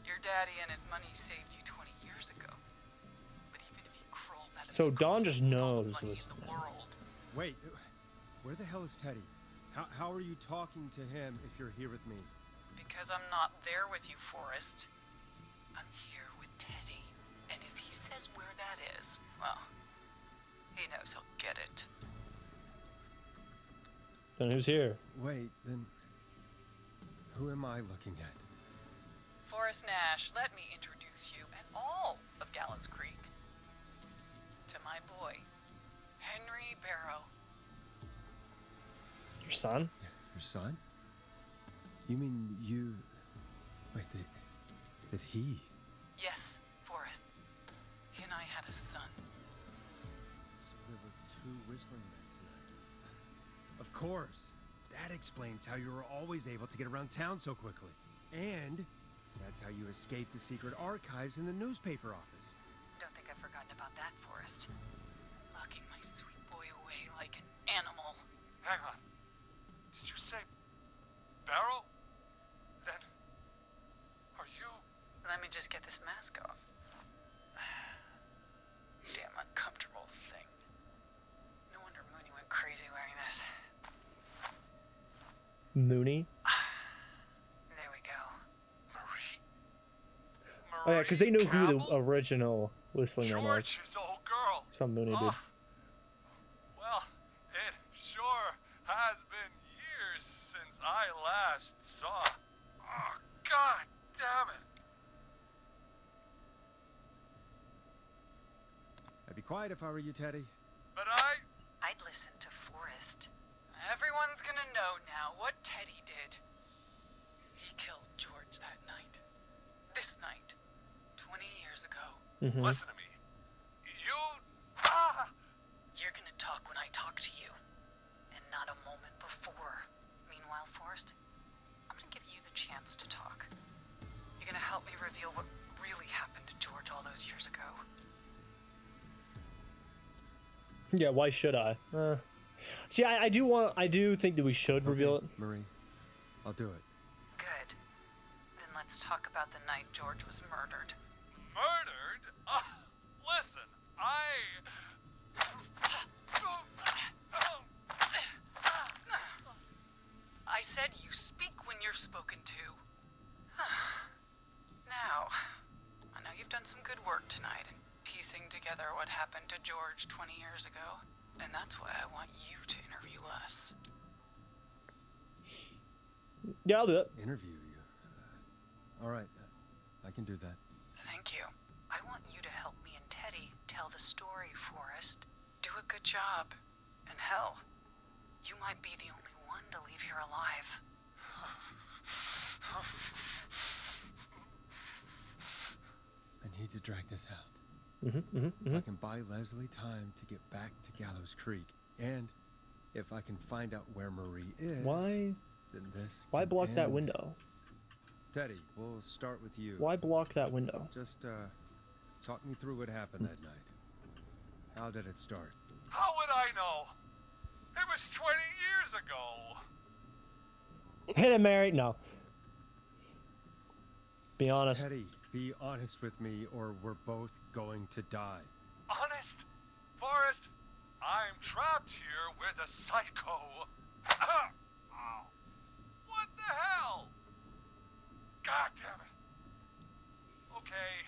Your daddy and his money saved you 20 years ago. But even if he crawled out of So his Dawn coffin just with all the knows money what's- in the world. Wait. Where the hell is Teddy? How are you talking to him if you're here with me? Because I'm not there with you, Forrest. I'm here with Teddy. And if he says where that is, well, he knows he'll get it. Then who's here? Wait, then... Who am I looking at? Forrest Nash, let me introduce you and all of Gallows Creek to my boy, Henry Barrow. Your son? Your son? You mean you... Wait, that he... Yes, Forrest. He and I had a son. So there were two Whistling Men tonight. Of course. That explains how you were always able to get around town so quickly. And that's how you escaped the secret archives in the newspaper office. Don't think I've forgotten about that, Forrest. Locking my sweet boy away like an animal. Hang on. Did you say Barrow? Then are you? Let me just get this mask off. Damn uncomfortable thing. No wonder Mooney went crazy wearing this. Mooney. There we go. Marie? Oh yeah, because they know who the Campbell? original Whistling Man was. George's old girl. Some Mooney dude. Oh, well, it sure has been years since I last saw. Oh, God damn it. I'd be quiet if I were you, Teddy. But I'd listen to Forrest. Everyone's gonna know now what Teddy did. He killed George that night. This night. 20 years ago. Mhm. listen to me. You. You're gonna talk when I talk to you. And not a moment before. Meanwhile, Forrest, I'm gonna give you the chance to talk. You're gonna help me reveal what really happened to George all those years ago. Yeah, why should I? See, I do think that we should reveal it. Marie, I'll do it. Good. Then let's talk about the night George was murdered. Murdered? Listen, I said you speak when you're spoken to. Now, I know you've done some good work tonight in piecing together what happened to George 20 years ago, and that's why I want you to interview us. Yeah, I'll do it. Interview you. All right, I can do that. Thank you. I want you to help me and Teddy tell the story, Forrest. Do a good job. And hell, you might be the only one to leave here alive. I need to drag this out. Mm-hmm, If I can buy Leslie time to get back to Gallows Creek, and if I can find out where Marie is, Why? then this Why can block that end. window? Teddy, we'll start with you. Why block that window? Just talk me through what happened that night. How did it start? how would I know? It was 20 years ago. Hit it, Mary. No. Be honest. Teddy, be honest with me, or we're both going to die. Honest? Forrest, I'm trapped here with a psycho. Ow. What the hell? God damn it. Okay.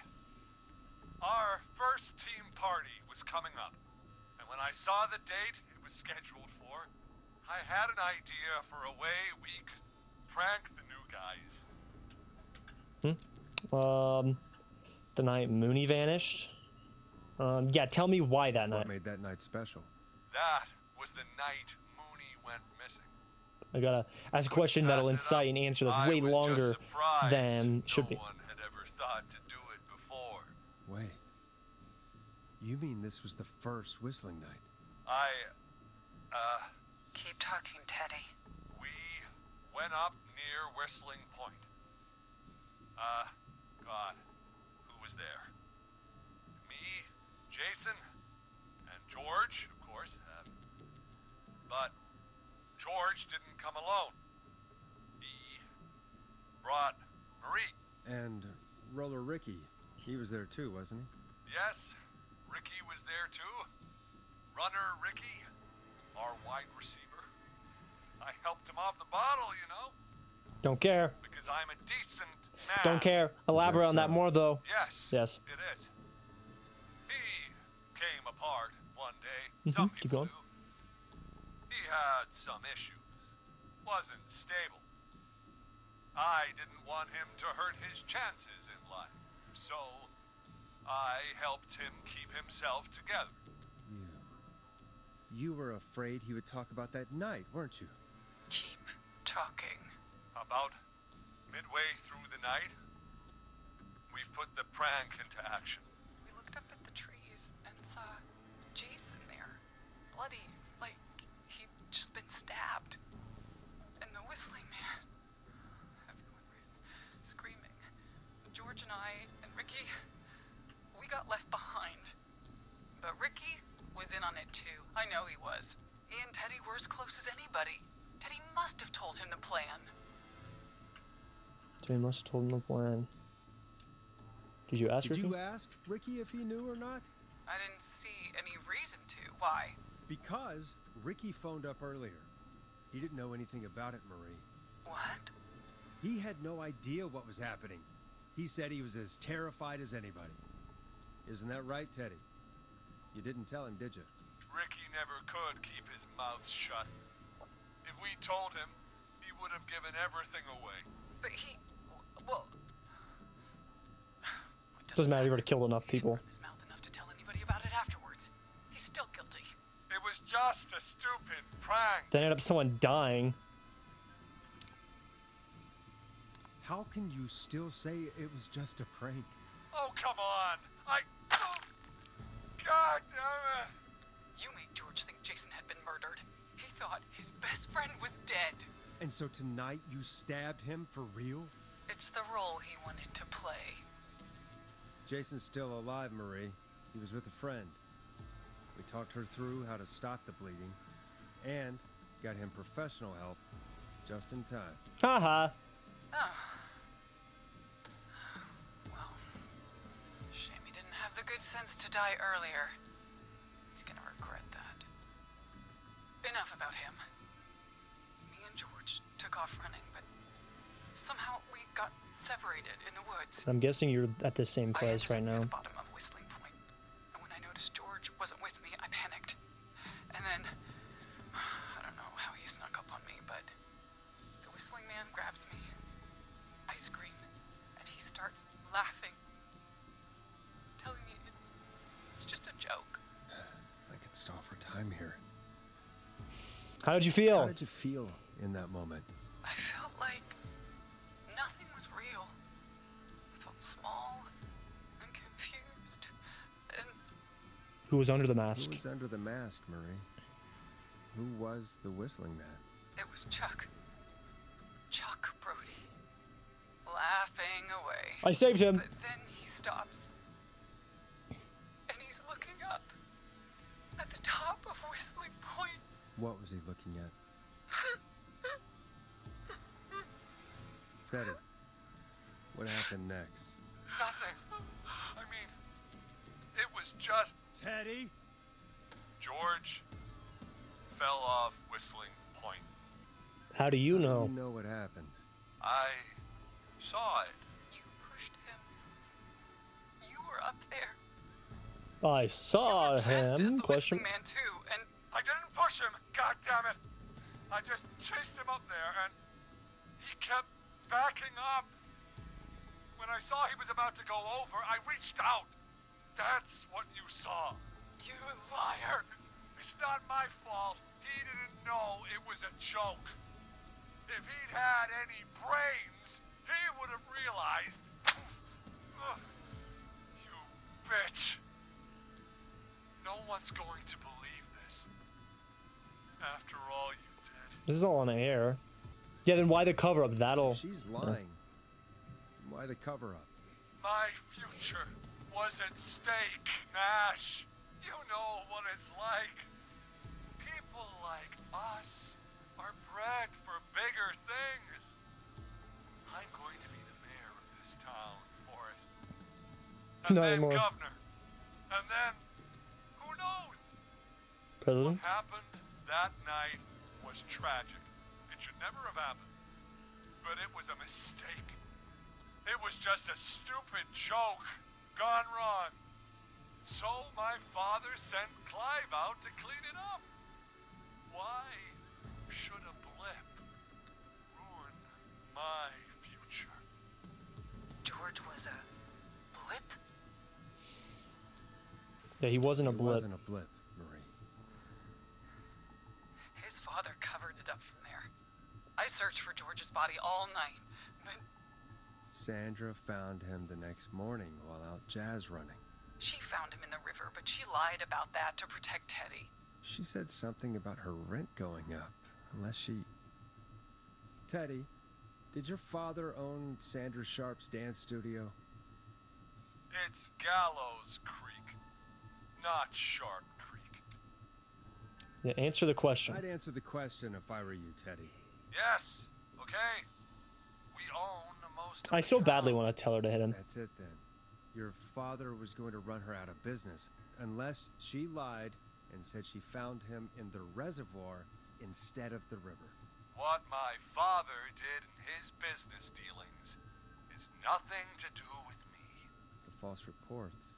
Our first team party was coming up. And when I saw the date it was scheduled for, I had an idea for a way we could prank the new guys. The night Mooney vanished. Yeah, tell me why that What night. made that night special? That was the night Mooney went missing. I gotta ask a question Pass that'll it incite up. an answer that's I way was longer just surprised than should be. No one had ever thought to do it before. Wait. You mean this was the first whistling night? Keep talking, Teddy. We went up near Whistling Point. God, who was there? Me, Jason, and George, of course. But George didn't come alone. He brought Marie. And Roller Ricky, he was there too, wasn't he? Yes, Ricky was there too. Runner Ricky, our wide receiver. I helped him off the bottle, you know, Don't care. because I'm a decent man. Don't care. Elaborate on that so? more, though. Yes. Yes. It is. He came apart one day. Some Keep people going. do. He had some issues. Wasn't stable. I didn't want him to hurt his chances in life. So, I helped him keep himself together. You were afraid he would talk about that night, weren't you? Keep talking. About midway through the night, we put the prank into action. We looked up at the trees and saw Jason there. Bloody, like he'd just been stabbed. And the whistling man. Everyone ran, screaming. George and I and Ricky, we got left behind. But Ricky was in on it too. I know he was. He and Teddy were as close as anybody. Teddy must have told him the plan. Jay must have told him the plan. Did you ask Did Ricky? you ask Ricky if he knew or not? I didn't see any reason to. Why? Because Ricky phoned up earlier. He didn't know anything about it, Marie. What? He had no idea what was happening. He said he was as terrified as anybody. Isn't that right, Teddy? You didn't tell him, did you? Ricky never could keep his mouth shut. If we told him, he would have given everything away. But he... Well... Doesn't matter, he already killed enough people. He didn't run his mouth enough to tell anybody about it afterwards. He's still guilty. It was just a stupid prank. Then ended up someone dying. How can you still say it was just a prank? Oh, come on. God damn it. You made George think Jason had been murdered. He thought his best friend was dead. And so tonight you stabbed him for real? It's the role he wanted to play. Jason's still alive, Marie. He was with a friend. We talked her through how to stop the bleeding and got him professional help just in time. Haha. Oh. Well, shame he didn't have the good sense to die earlier. He's gonna regret that. Enough about him. Me and George took off running, but somehow we got separated in the woods. I'm guessing you're at the same place right I ended now. up near the bottom of Whistling Point, and when I noticed George wasn't with me, I panicked. And then, I don't know how he snuck up on me, but the Whistling Man grabs me. I scream, and he starts laughing, telling me it's just a joke. I could stall for time here. How did you How feel? did you feel in that moment? I felt like nothing was real. I felt small and confused, and Who was under the mask? Who was under the mask, Marie? Who was the Whistling Man? it was Chuck. Chuck Brody. Laughing away. I saved him. But then he stops. And he's looking up. At the top of Whistling Point. What was he looking at? Teddy, what happened next? Nothing. I mean, it was just Teddy? George fell off Whistling Point. How do you How do know? you know what happened? I saw it. You pushed him. You were up there. I saw you were dressed as him. the Question. Whistling Man too, and I didn't push him. God damn it! I just chased him up there, and he kept backing up. When I saw he was about to go over, I reached out. That's what you saw. you liar. It's not my fault. He didn't know it was a joke. If he'd had any brains, he would have realized. Ugh. You bitch. No one's going to believe this. After all you did. This is all on air. Yeah, then why the cover up? That'll. She's lying. Why the cover up? My future was at stake, Nash. You know what it's like. People like us are bred for bigger things. I'm going to be the mayor of this town, Forrest. And Not then anymore. governor. And then, who knows? President? What happened that night was tragic. It should never have happened. But it was a mistake. It was just a stupid joke gone wrong. So my father sent Clive out to clean it up. Why should a blip ruin my future? George was a blip? Yeah, he wasn't a It blip. wasn't a blip, Marie. His father covered it up from there. I searched for George's body all night, but Sandra found him the next morning while out jazz running. she found him in the river, but she lied about that to protect Teddy. She said something about her rent going up, unless she... Teddy, did your father own Sandra Sharp's dance studio? It's Gallows Creek, not Sharp Creek. Yeah, answer the question. I'd answer the question if I were you, Teddy. Yes, okay. We own most of I the so badly town. want to tell her to hit him. That's it then. Your father was going to run her out of business unless she lied and said she found him in the reservoir instead of the river. what my father did in his business dealings is nothing to do with me. The false reports.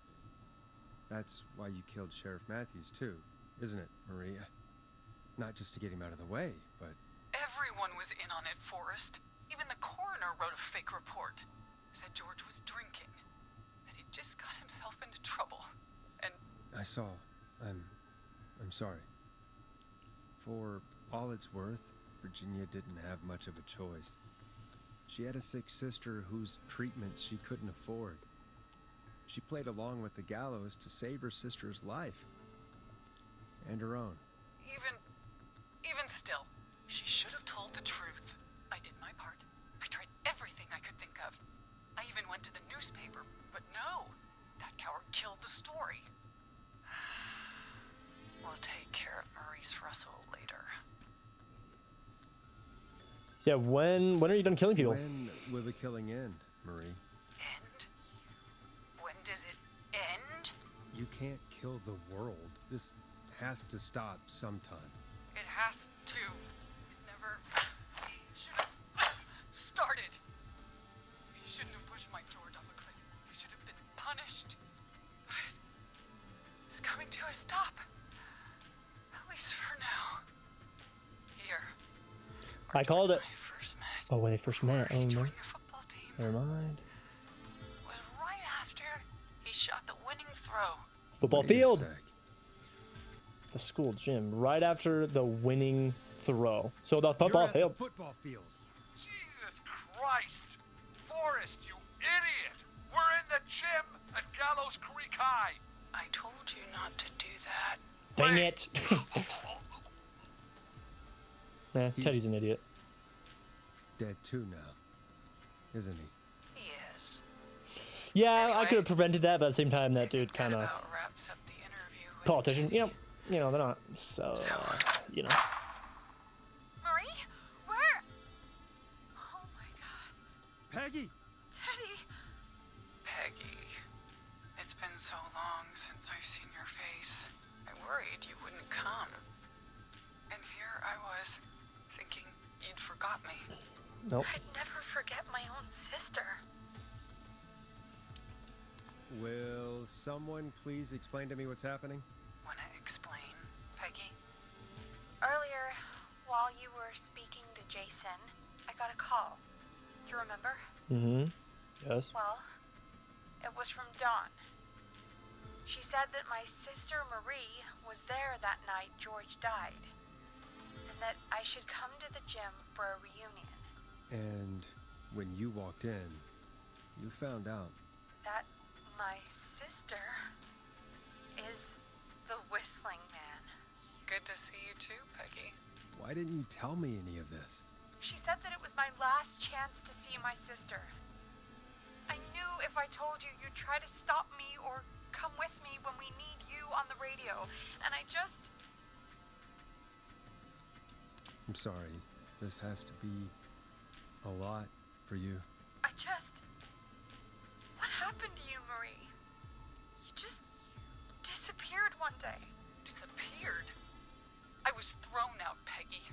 That's why you killed Sheriff Matthews, too, isn't it, Maria? Not just to get him out of the way, but... Everyone was in on it, Forrest. Even the coroner wrote a fake report. Said George was drinking. That he just got himself into trouble. And I saw. I'm sorry. For all it's worth, Virginia didn't have much of a choice. She had a sick sister whose treatments she couldn't afford. She played along with the gallows to save her sister's life. And her own. even still, she should have told the truth. I did my part. I tried everything I could think of. I even went to the newspaper, but no. That coward killed the story. We'll take care of Maurice Russell later. Yeah, when are you done killing people? When will the killing end, Marie? End? When does it end? You can't kill the world. This has to stop sometime. It has to. It never should have started. He shouldn't have pushed my George off a cliff. He should have been punished. But it's coming to a stop. At least for now. Here. I called it. When I first met. Oh, when they first met. Oh, no. Joining a football team. Never mind. Was right after he shot the winning throw. Football Wait a field. sec. The school gym. Right after the winning throw. So the You're football at field. the football field. Jesus Christ! Forrest, you idiot! We're in the gym at Gallows Creek High! I told you not to do that. Dang Wait. it. Nah, Teddy's an idiot. Dead too now, isn't he? He is. Yeah, I Anyway. could have prevented that, but at the same time, that dude kind of That about wraps up the interview with politician. Teddy. You know, they're not. So, you know. Marie? Where? Oh my god. Peggy! Teddy! Peggy, it's been so long since I've seen your face. I worried you wouldn't come. And here I was, thinking you'd forgot me. Nope. I'd never forget my own sister. Will someone please explain to me what's happening? Wanna explain, Peggy? Earlier, while you were speaking to Jason, I got a call. Do you remember? Mm-hmm. Yes. Well, it was from Dawn. She said that my sister Marie was there that night George died, and that I should come to the gym for a reunion. And when you walked in, you found out. That my sister is the Whistling Man. Good to see you too, Peggy. Why didn't you tell me any of this? She said that it was my last chance to see my sister. I knew if I told you, you'd try to stop me or come with me when we need you on the radio. And I just... I'm sorry. This has to be a lot for you. What happened to you, Marie? You just disappeared one day. Disappeared? I was thrown out, Peggy.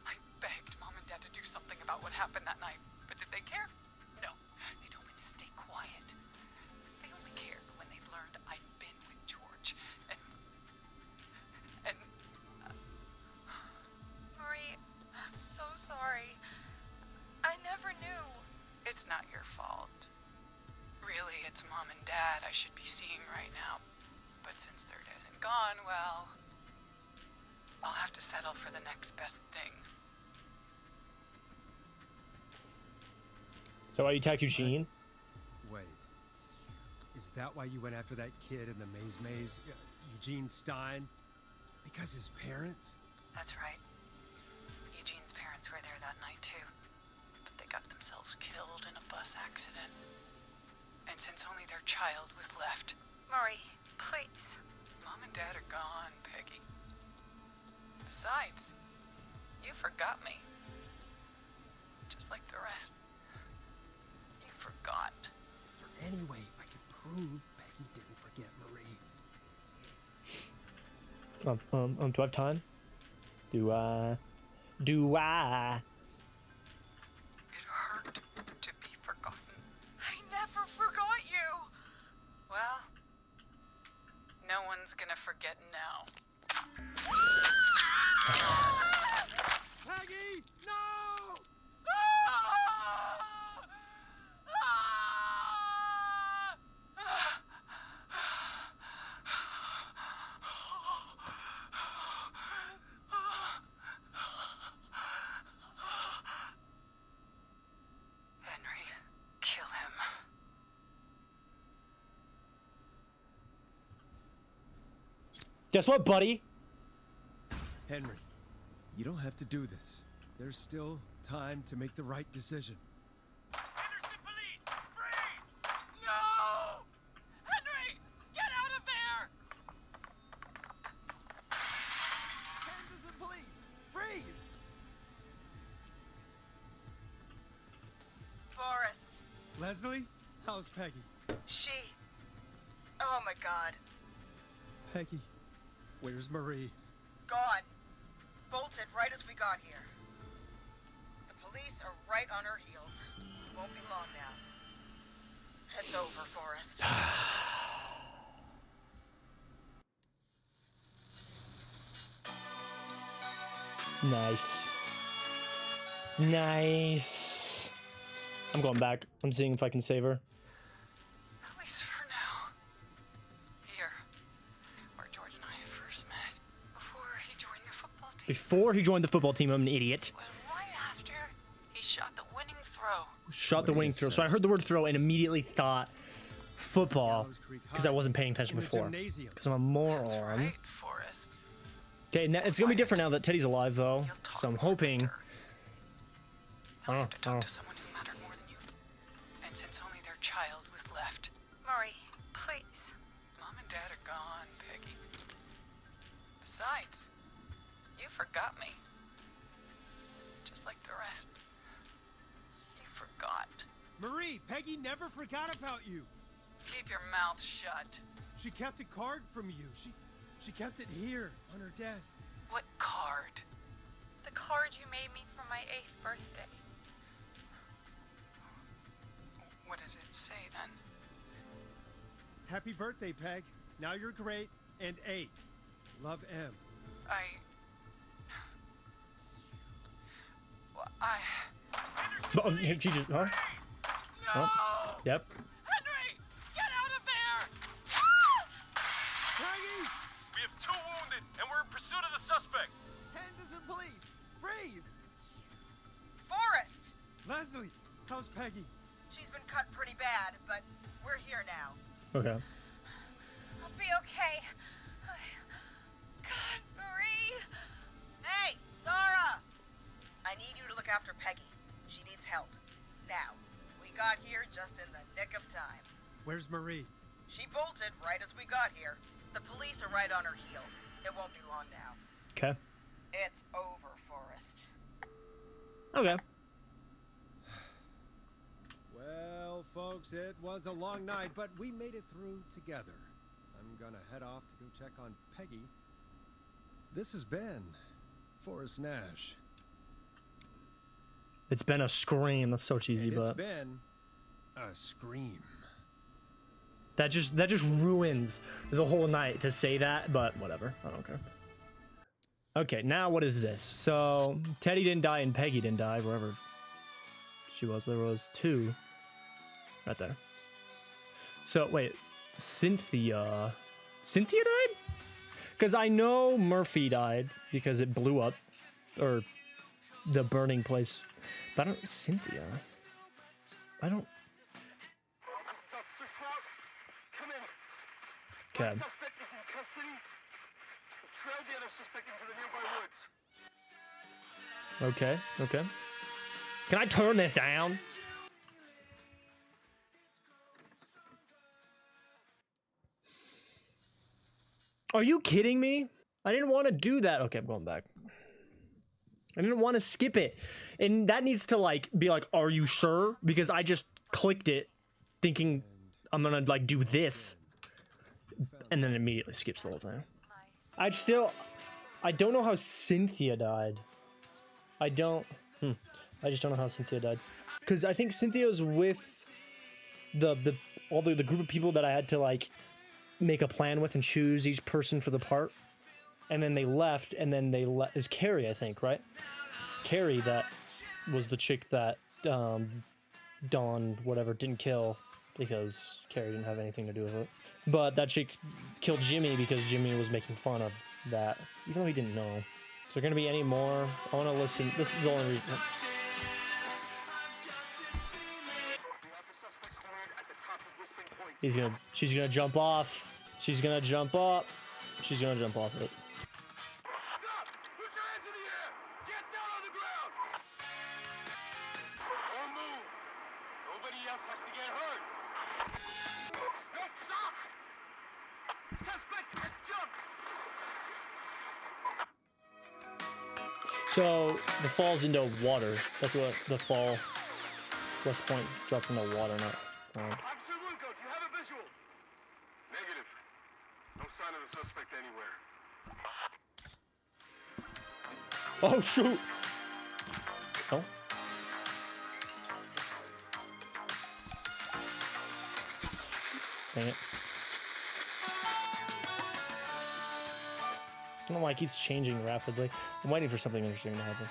I begged Mom and Dad to do something about what happened that night, but did they care? No. They told me to stay quiet. They only cared when they learned I'd been with George. And Marie, I'm so sorry. I never knew. it's not your fault. Really, it's Mom and Dad I should be seeing right now. But since they're dead and gone, well, I'll have to settle for the next best thing. So why you attacked Eugene? Wait. Is that why you went after that kid in the maze? Eugene Stein? Because his parents? That's right. Eugene's parents were there that night too. But they got themselves killed in a bus accident. And since only their child was left, Marie, please. Mom and Dad are gone, Peggy. Besides, you forgot me. Just like the rest. You forgot. Is there any way I could prove Peggy didn't forget Marie? Do I have time? Do I do I. It hurt to be forgotten. I never forgot you. Well, no one's gonna forget now. Peggy, no! Henry, kill him. Guess what, buddy? Henry, you don't have to do this. There's still time to make the right decision. Henderson police! Freeze! No! Henry! Get out of there! Henderson police, freeze! Forrest. Leslie, how's Peggy? She. Oh my god. Peggy, where's Marie? Gone. Bolted right as we got here. The police are right on her heels. Won't be long now. It's over, Forrest. Nice. Nice. I'm going back. I'm seeing if I can save her. At least for now. Here, where George and I first met, before he joined your football team. Before he joined the football team, I'm an idiot. Was right after he shot the winning throw. Shot the winning throw. So I heard the word throw and immediately thought football because I wasn't paying attention before. Because I'm a moron. That's right, Forrest. Okay, it's gonna be different now that Teddy's alive, though. You'll talk So I'm more hoping. later. Now we have to Oh. talk to someone who mattered more than you. And since only their child was left. Murray, please. Mom and Dad are gone, Peggy. Besides, you forgot me. Just like the rest. You forgot. Marie, Peggy never forgot about you. Keep your mouth shut. She kept a card from you. She kept it here on her desk. What card? The card you made me for my 8th birthday. What does it say then? Happy birthday, Peg. Now you're great and 8. Love, M. Well, I... But, she just. Huh? No! Oh, yep. Henry! Get out of there! Peggy! We have 2 wounded, and we're in pursuit of the suspect. Henderson police, freeze! Forrest! Leslie, how's Peggy? She's been cut pretty bad, but we're here now. Okay. I'll be okay. God, Marie. Hey, Zara! I need you to look after Peggy. She needs help. Now, we got here just in the nick of time. Where's Marie? She bolted right as we got here. The police are right on her heels. It won't be long now. Okay. It's over, Forrest. Okay. Well, folks, it was a long night, but we made it through together. I'm gonna head off to go check on Peggy. This has been Forrest Nash. It's been a scream. That's so cheesy, And it's but been a scream. that just ruins the whole night to say that. But whatever. I don't care. Okay, now what is this? So Teddy didn't die and Peggy didn't die. Wherever she was, there was 2 right there. So wait, Cynthia died? Because I know Murphy died because it blew up, or the burning place. But I don't. Cynthia. I don't. Officer Trout, come in. Okay. One suspect is in custody. We've trailed the other suspect into the nearby woods. Okay. Okay. Can I turn this down? Are you kidding me? I didn't want to do that. Okay, I'm going back. I didn't want to skip it. And that needs to like be like, are you sure? Because I just clicked it thinking I'm gonna like do this. And then immediately skips the whole thing. I don't know how Cynthia died. I don't. I just don't know how Cynthia died. Because I think Cynthia was with the group of people that I had to like make a plan with and choose each person for the part, and then they left, and then they is Carrie, I think, right? Carrie, that was the chick that Dawn whatever didn't kill because Carrie didn't have anything to do with it. But that chick killed Jimmy because Jimmy was making fun of that, even though he didn't know. Is there gonna be any more? I want to listen. This is the only reason. She's gonna jump off. She's gonna jump up. She's gonna jump off it. Stop! Put your hands in the air! Get down on the ground! Don't move! Nobody else has to get hurt! No, stop! Suspect has jumped! So the fall's into water. That's what the fall. West Point drops into water, not ground. Officer Lugo, do you have a visual? Negative. No sign of the suspect anywhere. Oh shoot! Oh. Dang it. I don't know why it keeps changing rapidly. I'm waiting for something interesting to happen.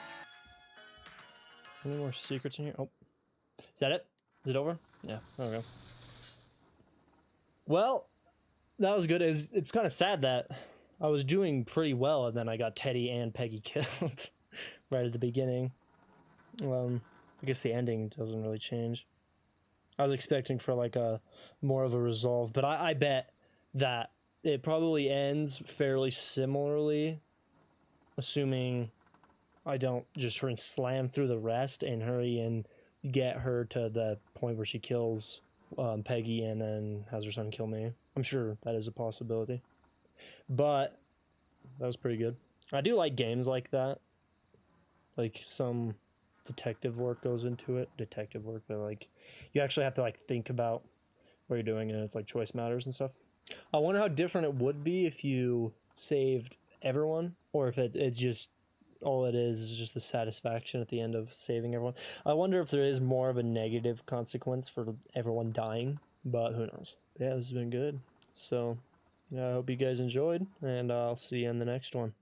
Any more secrets in here? Oh. Is that it? Is it over? Yeah, there we go. Well, that was good. It's kind of sad that I was doing pretty well and then I got Teddy and Peggy killed right at the beginning. I guess the ending doesn't really change. I was expecting for like a more of a resolve, but I bet that it probably ends fairly similarly, assuming I don't just hurry and slam through the rest and hurry and get her to the point where she kills Peggy and then has her son kill me. I'm sure that is a possibility. But that was pretty good. I do like games like that. Like some detective work goes into it. Detective work, but like you actually have to like think about what you're doing and it's like choice matters and stuff. I wonder how different it would be if you saved everyone or if it's just all it is just the satisfaction at the end of saving everyone. I wonder if there is more of a negative consequence for everyone dying, but who knows. Yeah, this has been good. So, yeah, I hope you guys enjoyed, and I'll see you in the next one.